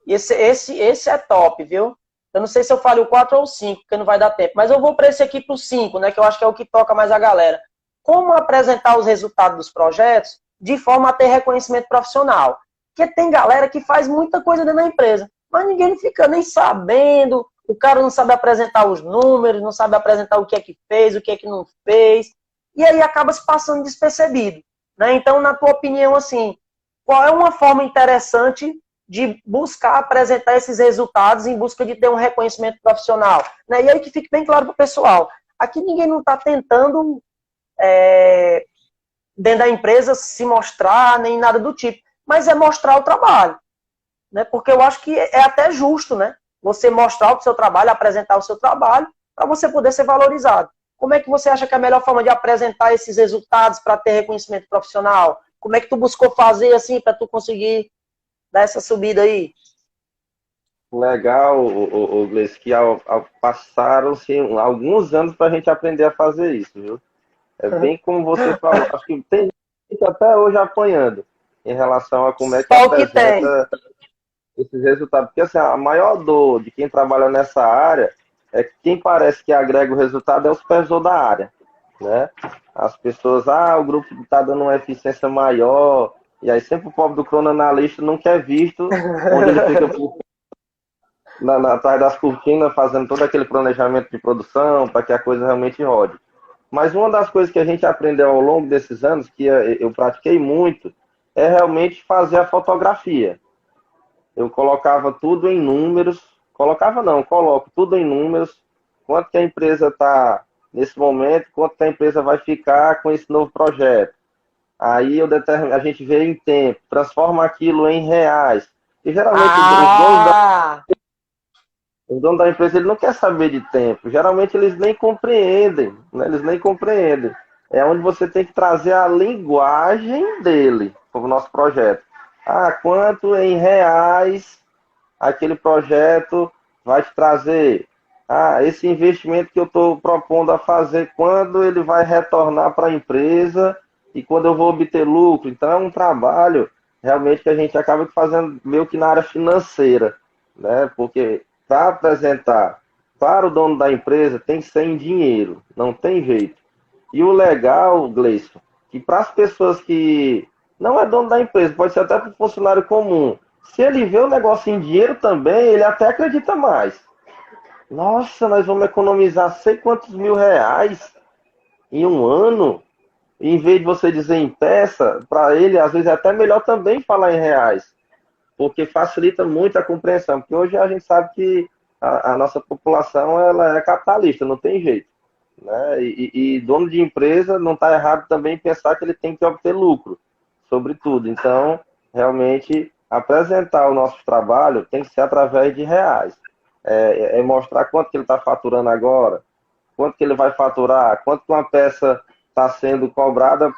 esse é top, viu? Eu não sei se eu falei o 4 ou o 5, porque não vai dar tempo, mas eu vou para esse aqui, para o 5, né, que eu acho que é o que toca mais a galera. Como apresentar os resultados dos projetos de forma a ter reconhecimento profissional? Porque tem galera que faz muita coisa dentro da empresa, mas ninguém fica nem sabendo, o cara não sabe apresentar os números, não sabe apresentar o que é que fez, o que é que não fez, e aí acaba se passando despercebido. Né? Então, na tua opinião, assim, qual é uma forma interessante de buscar apresentar esses resultados em busca de ter um reconhecimento profissional. Né? E aí que fique bem claro para o pessoal, aqui ninguém não está tentando, dentro da empresa, se mostrar, nem nada do tipo, mas é mostrar o trabalho. Né? Porque eu acho que é até justo, né? Você mostrar o seu trabalho, apresentar o seu trabalho, para você poder ser valorizado. Como é que você acha que é a melhor forma de apresentar esses resultados para ter reconhecimento profissional? Como é que tu buscou fazer assim para tu conseguir dar essa subida aí? Legal, o Gleice, que passaram-se alguns anos para a gente aprender a fazer isso, viu? É bem como você falou. Acho que tem gente até hoje apanhando em relação a como é que Só o que tem. apresenta esses resultados. Porque assim, a maior dor de quem trabalha nessa área é que quem parece que agrega o resultado é o supervisor da área, né? As pessoas, o grupo está dando uma eficiência maior, e aí sempre o pobre do cronanalista não quer visto, onde ele fica atrás das cortinas fazendo todo aquele planejamento de produção para que a coisa realmente rode. Mas uma das coisas que a gente aprendeu ao longo desses anos, que eu pratiquei muito, é realmente fazer a fotografia. Eu colocava tudo em números, coloco tudo em números, quanto que a empresa está nesse momento, quanto que a empresa vai ficar com esse novo projeto. Aí a gente vê em tempo, transforma aquilo em reais. E geralmente o dono da empresa ele não quer saber de tempo. Geralmente eles nem compreendem, né? Eles nem compreendem. É onde você tem que trazer a linguagem dele para o nosso projeto. Quanto em reais aquele projeto vai te trazer? Esse investimento que eu estou propondo a fazer, quando ele vai retornar para a empresa e quando eu vou obter lucro. Então é um trabalho realmente que a gente acaba fazendo meio que na área financeira, né? Porque para apresentar para o dono da empresa tem que ser em dinheiro, não tem jeito. E o legal, Gleison, que para as pessoas que não é dono da empresa, pode ser até para o funcionário comum, se ele vê o negócio em dinheiro também, ele até acredita mais. Nossa, nós vamos economizar sei quantos mil reais em um ano. Em vez de você dizer em peça, para ele às vezes é até melhor também falar em reais, porque facilita muito a compreensão. Porque hoje a gente sabe que a nossa população ela é capitalista, não tem jeito. Né? E dono de empresa não está errado também pensar que ele tem que obter lucro, sobretudo. Então, realmente, apresentar o nosso trabalho tem que ser através de reais. É mostrar quanto que ele está faturando agora, quanto que ele vai faturar, quanto que uma peça está sendo cobrada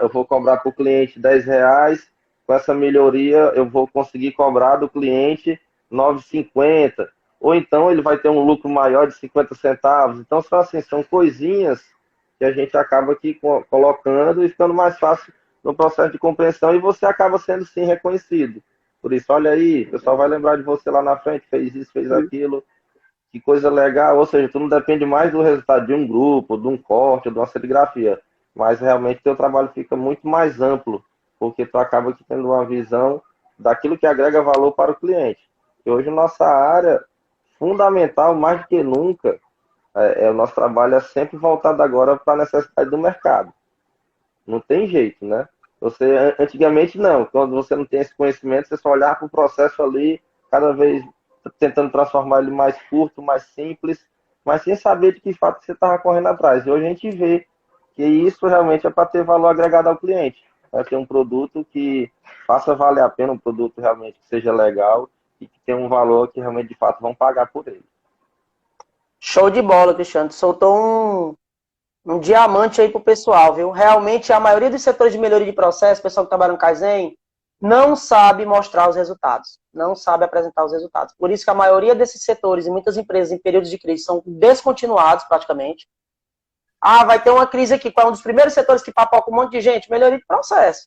eu vou cobrar para o cliente R$ 10, com essa melhoria eu vou conseguir cobrar do cliente R$ 9,50, ou então ele vai ter um lucro maior de 50 centavos. Então são coisinhas que a gente acaba aqui colocando e ficando mais fácil no processo de compreensão e você acaba sendo sim reconhecido. Por isso, olha aí, o pessoal vai lembrar de você lá na frente, fez isso, fez aquilo. Que coisa legal, ou seja, tu não depende mais do resultado de um grupo, de um corte, de uma serigrafia, mas realmente teu trabalho fica muito mais amplo, porque tu acaba aqui tendo uma visão daquilo que agrega valor para o cliente. E hoje nossa área fundamental, mais do que nunca, o nosso trabalho é sempre voltado agora para a necessidade do mercado. Não tem jeito, né? Antigamente não, quando você não tem esse conhecimento, você só olhar para o processo ali, cada vez tentando transformar ele mais curto, mais simples, mas sem saber de que fato você estava correndo atrás. E hoje a gente vê que isso realmente é para ter valor agregado ao cliente. É ter um produto que faça valer a pena, um produto realmente que seja legal e que tenha um valor que realmente de fato vão pagar por ele. Show de bola, Cristiano. Soltou um diamante aí pro pessoal, viu? Realmente, a maioria dos setores de melhoria de processo, pessoal que trabalha no Kaizen, não sabe mostrar os resultados, não sabe apresentar os resultados. Por isso que a maioria desses setores e muitas empresas em períodos de crise são descontinuados praticamente. Vai ter uma crise aqui, qual é um dos primeiros setores que papoca um monte de gente? Melhoria de processo.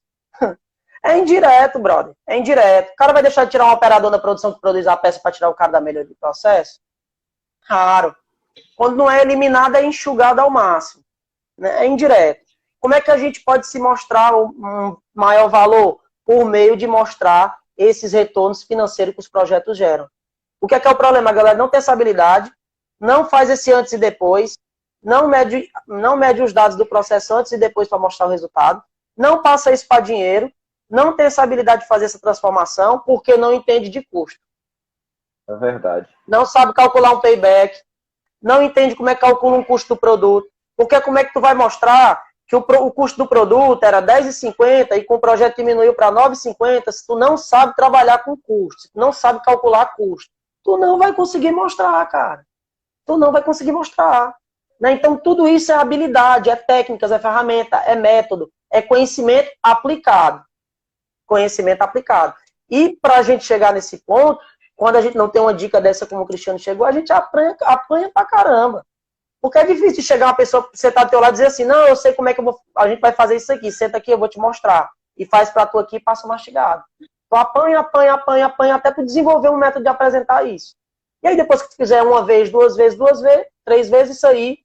É indireto, brother. É indireto. O cara vai deixar de tirar um operador da produção que produz a peça para tirar o cara da melhoria de processo? Raro. Quando não é eliminado, é enxugado ao máximo. É indireto. Como é que a gente pode se mostrar um maior valor? Por meio de mostrar esses retornos financeiros que os projetos geram. O que é o problema? A galera não tem essa habilidade, não faz esse antes e depois, não mede os dados do processo antes e depois para mostrar o resultado, não passa isso para dinheiro não tem essa habilidade de fazer essa transformação porque não entende de custo. É verdade. Não sabe calcular um payback, não entende como é que calcula um custo do produto. Porque como é que tu vai mostrar que o custo do produto era R$10,50 e com o projeto diminuiu para R$9,50 se tu não sabe trabalhar com custo, se tu não sabe calcular custo? Tu não vai conseguir mostrar, cara. Tu não vai conseguir mostrar. Né? Então, tudo isso é habilidade, é técnicas, é ferramenta, é método, é conhecimento aplicado. Conhecimento aplicado. E para a gente chegar nesse ponto, quando a gente não tem uma dica dessa como o Cristiano chegou, a gente apanha pra caramba. Porque é difícil chegar uma pessoa, sentar do teu lado e dizer assim, não, eu sei como é que a gente vai fazer isso aqui, senta aqui, eu vou te mostrar. E faz pra tu aqui e passa mastigado. Tu apanha, até tu desenvolver um método de apresentar isso. E aí depois que tu fizer uma vez, duas vezes, 3 vezes, isso aí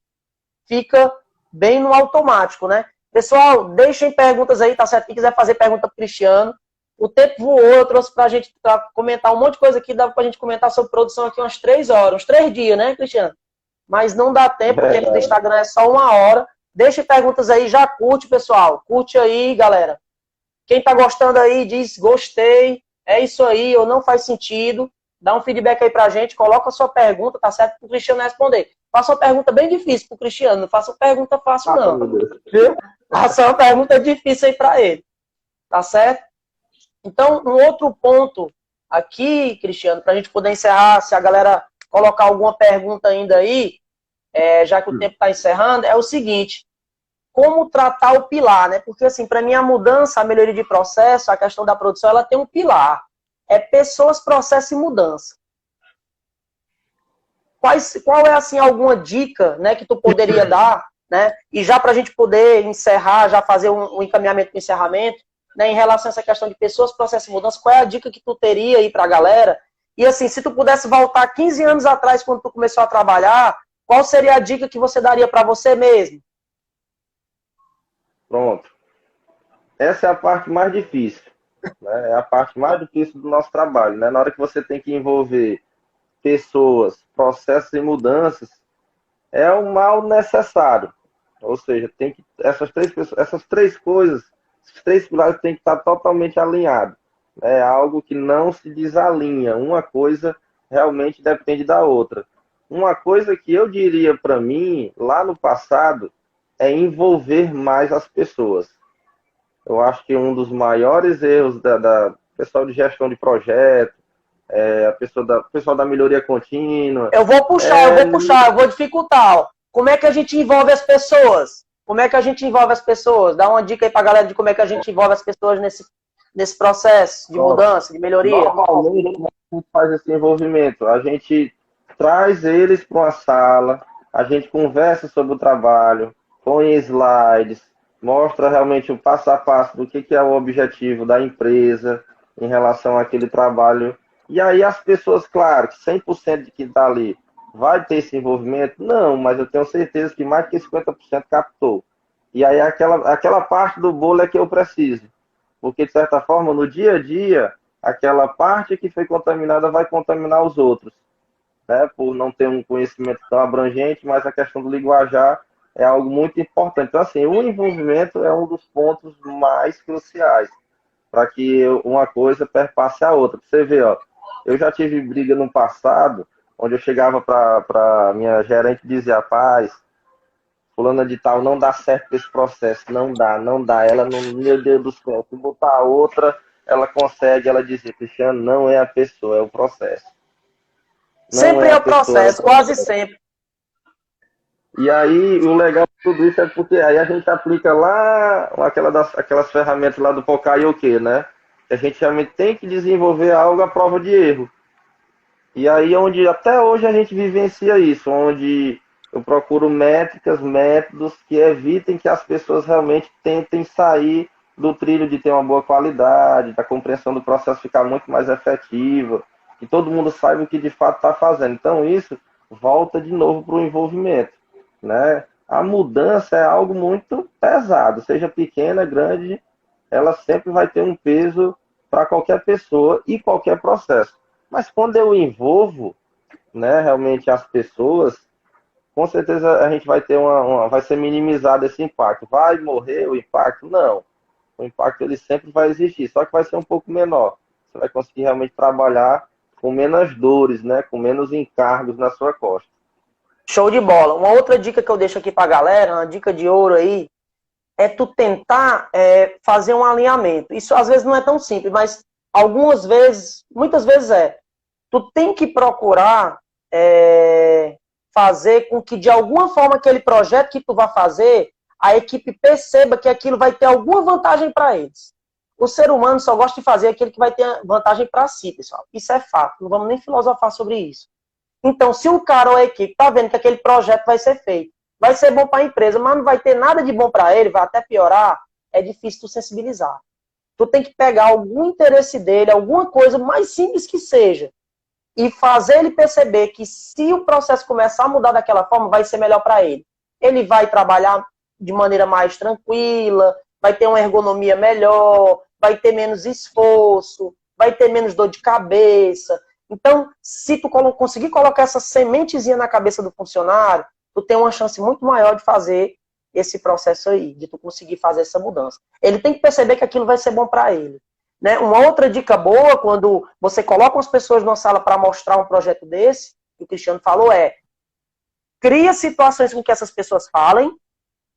fica bem no automático, né? Pessoal, deixem perguntas aí, tá certo? Quem quiser fazer pergunta pro Cristiano. O tempo voou, eu trouxe pra gente comentar um monte de coisa aqui, dá pra gente comentar sobre produção aqui umas 3 horas, uns 3 dias, né, Cristiano? Mas não dá tempo, o tempo do Instagram é só 1 hora. Deixe perguntas aí, já curte, pessoal. Curte aí, galera. Quem tá gostando aí, diz gostei, é isso aí, ou não faz sentido. Dá um feedback aí pra gente, coloca a sua pergunta, tá certo? Pro Cristiano responder. Faça uma pergunta bem difícil pro Cristiano, não faça uma pergunta fácil, não. Viu? Faça uma pergunta difícil aí pra ele. Tá certo? Então, um outro ponto aqui, Cristiano, pra gente poder encerrar, se a galera colocar alguma pergunta ainda aí, já que o tempo está encerrando, é o seguinte: como tratar o pilar, né? Porque, assim, para mim, a mudança, a melhoria de processo, a questão da produção, ela tem um pilar. É pessoas, processo e mudança. Qual é, assim, alguma dica, né, que tu poderia dar, né? E já para a gente poder encerrar, já fazer um encaminhamento para o encerramento, né, em relação a essa questão de pessoas, processo e mudança, qual é a dica que tu teria aí para a galera? E, assim, se tu pudesse voltar 15 anos atrás, quando tu começou a trabalhar, qual seria a dica que você daria para você mesmo? Pronto. Essa é a parte mais difícil. Né? É a parte mais difícil do nosso trabalho. Né? Na hora que você tem que envolver pessoas, processos e mudanças, é um mal necessário. Ou seja, tem que, essas três coisas, esses três pilares têm que estar totalmente alinhados. É algo que não se desalinha. Uma coisa realmente depende da outra. Uma coisa que eu diria para mim, lá no passado, é envolver mais as pessoas. Eu acho que um dos maiores erros da pessoal de gestão de projeto, pessoal da melhoria contínua. Eu vou dificultar. Ó. Como é que a gente envolve as pessoas? Como é que a gente envolve as pessoas? Dá uma dica aí pra galera de como é que a gente envolve as pessoas nesse processo de mudança, de melhoria. Normalmente, a gente faz esse envolvimento. A gente traz eles para uma sala, a gente conversa sobre o trabalho, põe slides, mostra realmente o passo a passo do que é o objetivo da empresa em relação àquele trabalho. E aí as pessoas, claro, que 100% de quem está ali vai ter esse envolvimento? Não, mas eu tenho certeza que mais que 50% captou. E aí aquela parte do bolo é que eu preciso. Porque, de certa forma, no dia a dia, aquela parte que foi contaminada vai contaminar os outros. Né? Por não ter um conhecimento tão abrangente, mas a questão do linguajar é algo muito importante. Então, assim, o envolvimento é um dos pontos mais cruciais para que uma coisa perpasse a outra. Você vê, ó, eu já tive briga no passado, onde eu chegava para minha gerente e dizia, rapaz, fulana de tal não dá certo esse processo, não dá. Ela não, meu Deus do céu, se botar outra, ela consegue, ela dizia, Cristiano, não é a pessoa, é o processo. Sempre é o processo, quase sempre. E aí, o legal de tudo isso é porque aí a gente aplica lá aquelas ferramentas lá do Pocayoke, né? Que a gente realmente tem que desenvolver algo à prova de erro. E aí, onde até hoje a gente vivencia isso, onde eu procuro métricas, métodos que evitem que as pessoas realmente tentem sair do trilho de ter uma boa qualidade, da compreensão do processo ficar muito mais efetiva, que todo mundo saiba o que de fato está fazendo. Então, isso volta de novo para o envolvimento. Né? A mudança é algo muito pesado, seja pequena, grande, ela sempre vai ter um peso para qualquer pessoa e qualquer processo. Mas quando eu envolvo, né, realmente as pessoas, com certeza a gente vai ter vai ser minimizado esse impacto. Vai morrer o impacto? Não. o impacto ele sempre vai existir, só que vai ser um pouco menor. Você vai conseguir realmente trabalhar com menos dores, né? Com menos encargos na sua costa. Show de bola. Uma outra dica que eu deixo aqui pra galera, uma dica de ouro aí, é tu tentar fazer um alinhamento. Isso às vezes não é tão simples, mas algumas vezes, muitas vezes é. Tu tem que procurar fazer com que de alguma forma aquele projeto que tu vai fazer, a equipe perceba que aquilo vai ter alguma vantagem para eles. O ser humano só gosta de fazer aquilo que vai ter vantagem para si, pessoal. Isso é fato, não vamos nem filosofar sobre isso. Então, se o cara ou a equipe está vendo que aquele projeto vai ser feito, vai ser bom para a empresa, mas não vai ter nada de bom para ele, vai até piorar, é difícil tu sensibilizar. Tu tem que pegar algum interesse dele, alguma coisa mais simples que seja, e fazer ele perceber que se o processo começar a mudar daquela forma, vai ser melhor para ele. Ele vai trabalhar de maneira mais tranquila, vai ter uma ergonomia melhor, vai ter menos esforço, vai ter menos dor de cabeça. Então, se tu conseguir colocar essa sementezinha na cabeça do funcionário, tu tem uma chance muito maior de fazer esse processo aí, de tu conseguir fazer essa mudança. Ele tem que perceber que aquilo vai ser bom para ele. Né? Uma outra dica boa, quando você coloca as pessoas numa sala para mostrar um projeto desse, que o Cristiano falou, cria situações com que essas pessoas falem,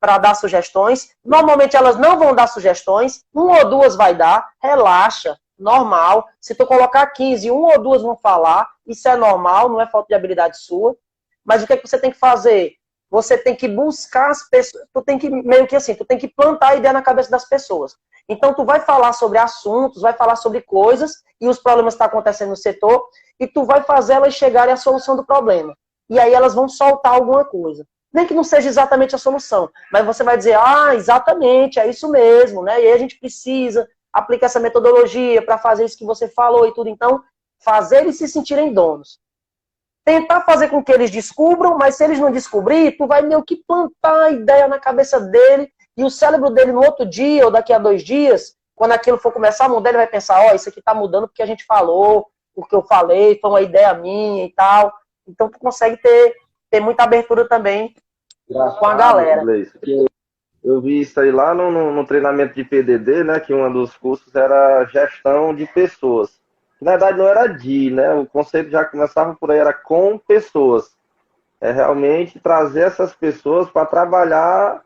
para dar sugestões. Normalmente elas não vão dar sugestões, uma ou duas vai dar, relaxa, normal. Se tu colocar 15, uma ou duas vão falar, isso é normal, não é falta de habilidade sua. Mas o que é que você tem que fazer? Você tem que buscar as pessoas, tu tem que, meio que assim, tu tem que plantar a ideia na cabeça das pessoas. Então tu vai falar sobre assuntos, vai falar sobre coisas, e os problemas que estão acontecendo no setor, e tu vai fazer elas chegarem à solução do problema. E aí elas vão soltar alguma coisa. Nem que não seja exatamente a solução, mas você vai dizer, exatamente, é isso mesmo, né? E aí a gente precisa aplicar essa metodologia para fazer isso que você falou e tudo. Então, fazer eles se sentirem donos. Tentar fazer com que eles descubram, mas se eles não descobrir, tu vai meio que plantar a ideia na cabeça dele e o cérebro dele no outro dia ou daqui a 2 dias, quando aquilo for começar a mudar, ele vai pensar, isso aqui tá mudando porque a gente falou, porque eu falei, foi uma ideia minha e tal. Então, tu consegue ter muita abertura também com a galera. Eu vi isso aí lá no treinamento de PDD, né? Que um dos cursos era gestão de pessoas. Na verdade, não era né? O conceito já começava por aí, era com pessoas. É realmente trazer essas pessoas para trabalhar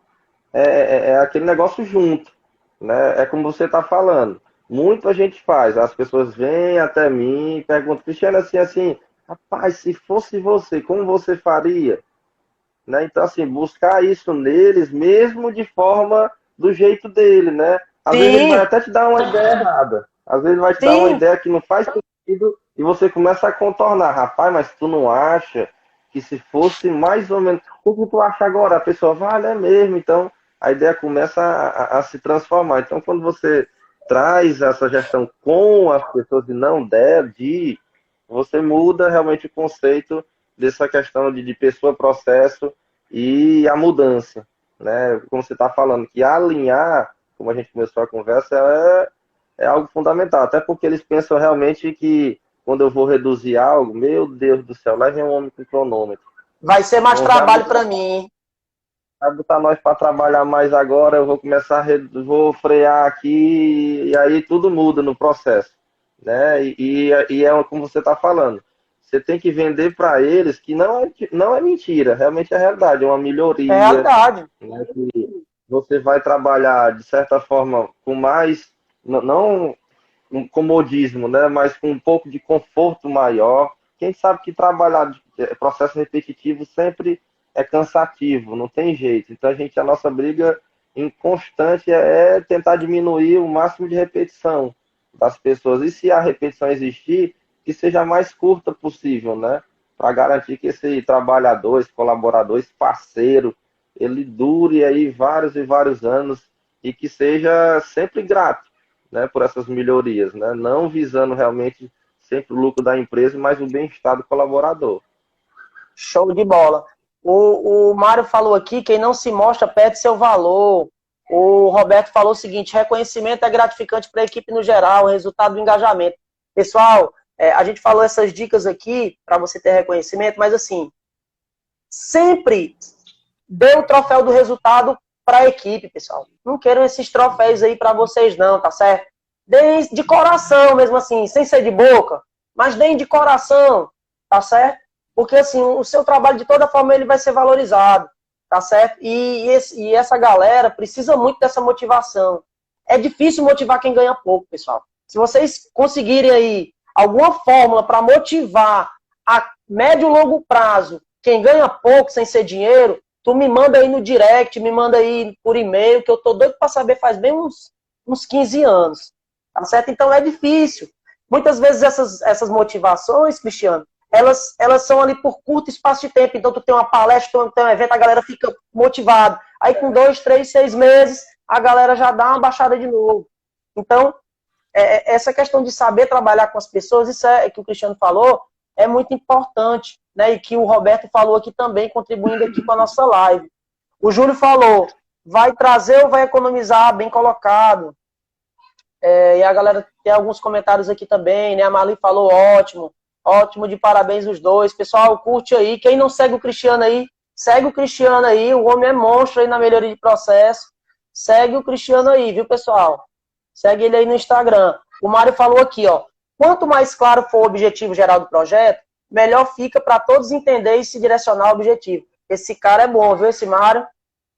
aquele negócio junto. Né? É como você está falando. Muita gente faz. As pessoas vêm até mim e perguntam, Cristiano, assim, rapaz, se fosse você, como você faria? Né? Então, assim, buscar isso neles, mesmo de forma do jeito dele, né? Às vezes ele vai até te dar uma ideia errada. Às vezes vai te dar uma ideia que não faz sentido e você começa a contornar. Rapaz, mas tu não acha que se fosse mais ou menos... O que tu acha agora? A pessoa vai, é mesmo. Então, a ideia começa a se transformar. Então, quando você traz essa gestão com as pessoas e não você muda realmente o conceito dessa questão de pessoa, processo e a mudança, né? Como você está falando, que alinhar, como a gente começou a conversa, é algo fundamental, até porque eles pensam realmente que quando eu vou reduzir algo, meu Deus do céu, lá vem um homem com cronômetro. Vai ser mais trabalho para mim. Vai botar nós para trabalhar mais agora, eu vou começar, vou frear aqui, e aí tudo muda no processo, né? E é como você está falando. Você tem que vender para eles que não é mentira, realmente é realidade, é uma melhoria. É realidade. Né, que você vai trabalhar, de certa forma, com mais, não um comodismo, né, mas com um pouco de conforto maior. Quem sabe que trabalhar de processo repetitivo sempre é cansativo, não tem jeito. Então, a nossa briga em constante é tentar diminuir o máximo de repetição das pessoas. E se a repetição existir, que seja a mais curta possível, né? Para garantir que esse trabalhador, esse colaborador, esse parceiro, ele dure aí vários e vários anos e que seja sempre grato, né, por essas melhorias, né? Não visando realmente sempre o lucro da empresa, mas o bem-estar do colaborador. Show de bola. O Mário falou aqui, quem não se mostra perde seu valor. O Roberto falou o seguinte, reconhecimento é gratificante para a equipe no geral, resultado do engajamento. Pessoal, a gente falou essas dicas aqui para você ter reconhecimento, mas assim, sempre dê o troféu do resultado para a equipe, pessoal. Não quero esses troféus aí para vocês não, tá certo? Deem de coração mesmo assim, sem ser de boca, mas deem de coração, tá certo? Porque assim, o seu trabalho de toda forma ele vai ser valorizado, tá certo? E essa galera precisa muito dessa motivação. É difícil motivar quem ganha pouco, pessoal. Se vocês conseguirem aí alguma fórmula para motivar a médio e longo prazo quem ganha pouco sem ser dinheiro, tu me manda aí no direct, me manda aí por e-mail, que eu tô doido para saber faz bem uns 15 anos. Tá certo? Então é difícil. Muitas vezes essas motivações, Cristiano, elas são ali por curto espaço de tempo. Então tu tem uma palestra, tu tem um evento, a galera fica motivada. Aí com 2, 3, 6 meses, a galera já dá uma baixada de novo. Então, essa questão de saber trabalhar com as pessoas, isso é que o Cristiano falou, é muito importante, né? E que o Roberto falou aqui também, contribuindo aqui com a nossa live. O Júlio falou, vai trazer ou vai economizar? Bem colocado. E a galera tem alguns comentários aqui também, né? A Marli falou, ótimo, ótimo, de parabéns os dois. Pessoal, curte aí. Quem não segue o Cristiano aí, segue o Cristiano aí. O homem é monstro aí na melhoria de processo. Segue o Cristiano aí, viu, pessoal? Segue ele aí no Instagram. O Mário falou aqui, ó. Quanto mais claro for o objetivo geral do projeto, melhor fica para todos entenderem e se direcionar ao objetivo. Esse cara é bom, viu, esse Mário?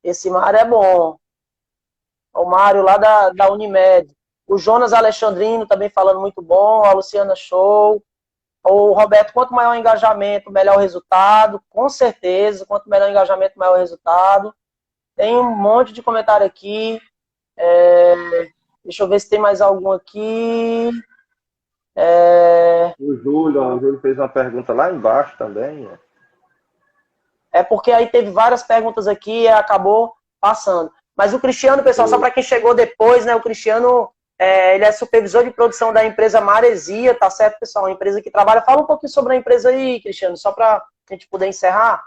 Esse Mário é bom. O Mário lá da Unimed. O Jonas Alexandrino também falando muito bom. A Luciana show. O Roberto, quanto maior o engajamento, melhor o resultado. Com certeza, quanto melhor o engajamento, maior o resultado. Tem um monte de comentário aqui. Deixa eu ver se tem mais algum aqui. O Júlio fez uma pergunta lá embaixo também. É porque aí teve várias perguntas aqui e acabou passando. Mas o Cristiano, pessoal, só para quem chegou depois, né? O Cristiano, ele é supervisor de produção da empresa Maresia, tá certo, pessoal? Uma empresa que trabalha. Fala um pouquinho sobre a empresa aí, Cristiano, só para a gente poder encerrar.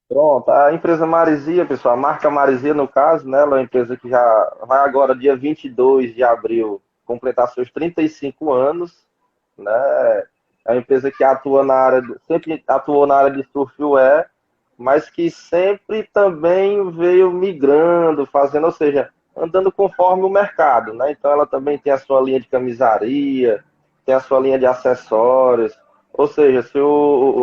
Pronto, a empresa Maresia, pessoal, a marca Maresia, no caso, né, ela é uma empresa que já vai agora, dia 22 de abril, completar seus 35 anos, né, é uma empresa que atua na área, sempre atuou na área de surfwear, mas que sempre também veio migrando, fazendo, ou seja, andando conforme o mercado, né, então ela também tem a sua linha de camisaria, tem a sua linha de acessórios. Ou seja, se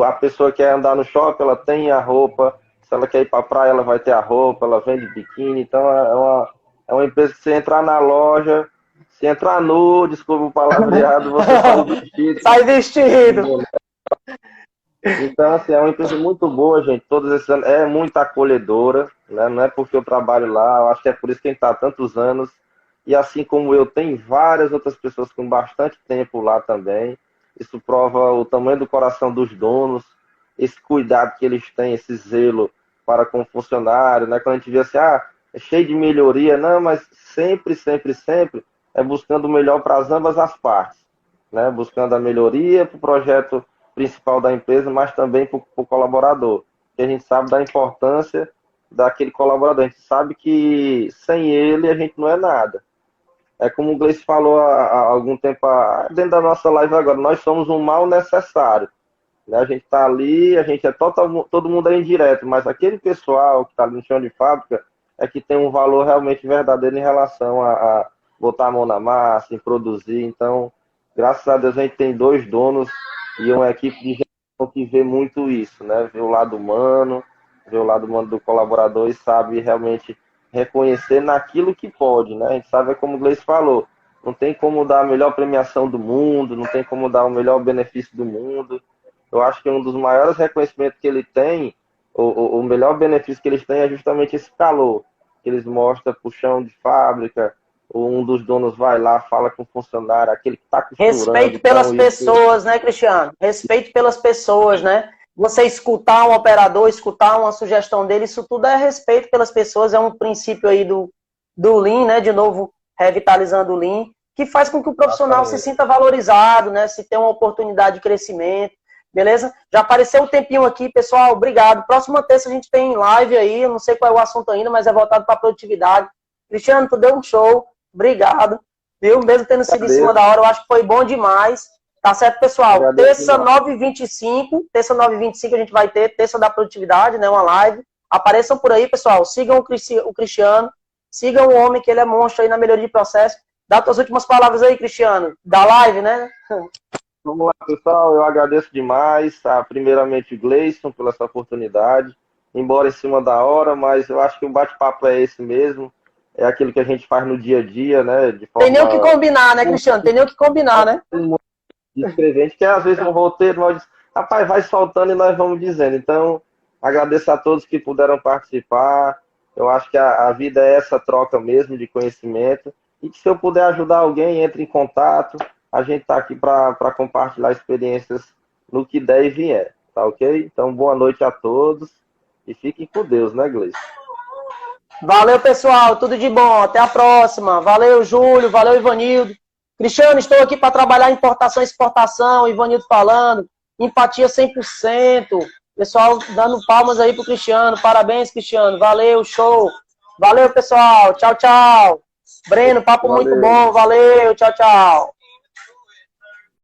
a pessoa quer andar no shopping, ela tem a roupa. Se ela quer ir para a praia, ela vai ter a roupa. Ela vende biquíni. Então, é uma empresa que você entrar na loja, se entrar nu, desculpa o palavreado, você sai vestido. Sai vestido. Então, assim, é uma empresa muito boa, gente. Todos esses anos, é muito acolhedora, né? Não é porque eu trabalho lá, eu acho que é por isso que a gente está há tantos anos. E assim como eu, tem várias outras pessoas com bastante tempo lá também. Isso prova o tamanho do coração dos donos, esse cuidado que eles têm, esse zelo para com o funcionário, né? Quando a gente vê assim, é cheio de melhoria, não, mas sempre, sempre, sempre é buscando o melhor para ambas as partes, né? Buscando a melhoria para o projeto principal da empresa, mas também para o colaborador. E a gente sabe da importância daquele colaborador, a gente sabe que sem ele a gente não é nada. É como o Gleice falou há algum tempo, dentro da nossa live agora, nós somos um mal necessário. Né? A gente está ali, a gente é todo mundo é indireto, mas aquele pessoal que está ali no chão de fábrica é que tem um valor realmente verdadeiro em relação a botar a mão na massa, em produzir. Então, graças a Deus, a gente tem dois donos e uma equipe de gestão que vê muito isso, né? Vê o lado humano do colaborador e sabe realmente reconhecer naquilo que pode, né? A gente sabe, como o Gleice falou, não tem como dar a melhor premiação do mundo, não tem como dar o melhor benefício do mundo. Eu acho que um dos maiores reconhecimentos que ele tem, o melhor benefício que eles têm é justamente esse calor, que eles mostram para o chão de fábrica, um dos donos vai lá, fala com o funcionário, aquele que está costurando. Respeito pelas pessoas, né, Cristiano? Respeito pelas pessoas, né? Você escutar um operador, escutar uma sugestão dele, isso tudo é respeito pelas pessoas, é um princípio aí do Lean, né? De novo, revitalizando o Lean, que faz com que o profissional se sinta valorizado, né? Se tem uma oportunidade de crescimento, beleza? Já apareceu um tempinho aqui, pessoal, obrigado. Próxima terça a gente tem live aí, eu não sei qual é o assunto ainda, mas é voltado para a produtividade. Cristiano, tu deu um show, obrigado, viu? Mesmo tendo sido em cima da hora, eu acho que foi bom demais. Tá certo, pessoal? Terça 9h25 a gente vai ter, terça da produtividade, né? Uma live. Apareçam por aí, pessoal. Sigam o Cristiano. Sigam o homem, que ele é monstro aí na melhoria de processo. Dá tuas últimas palavras aí, Cristiano. Da live, né? Vamos lá, pessoal. Eu agradeço demais, primeiramente o Gleison pela essa oportunidade. Embora em cima da hora, mas eu acho que o bate-papo é esse mesmo. É aquilo que a gente faz no dia a dia, né? De forma... Tem nem o que combinar, né, Cristiano? Tem nem o que combinar, né? Escrevente, que às vezes um roteiro, nós, rapaz, vai soltando e nós vamos dizendo. Então, agradeço a todos que puderam participar. Eu acho que a vida é essa troca mesmo de conhecimento. E que se eu puder ajudar alguém, entre em contato. A gente está aqui para compartilhar experiências no que der e vier. Tá ok? Então, boa noite a todos. E fiquem com Deus, né, Gleice? Valeu, pessoal. Tudo de bom. Até a próxima. Valeu, Júlio. Valeu, Ivanildo. Cristiano, estou aqui para trabalhar importação e exportação. Ivanildo falando. Empatia 100%. Pessoal dando palmas aí pro Cristiano. Parabéns, Cristiano. Valeu, show. Valeu, pessoal. Tchau, tchau. Breno, papo muito bom. Valeu, tchau, tchau.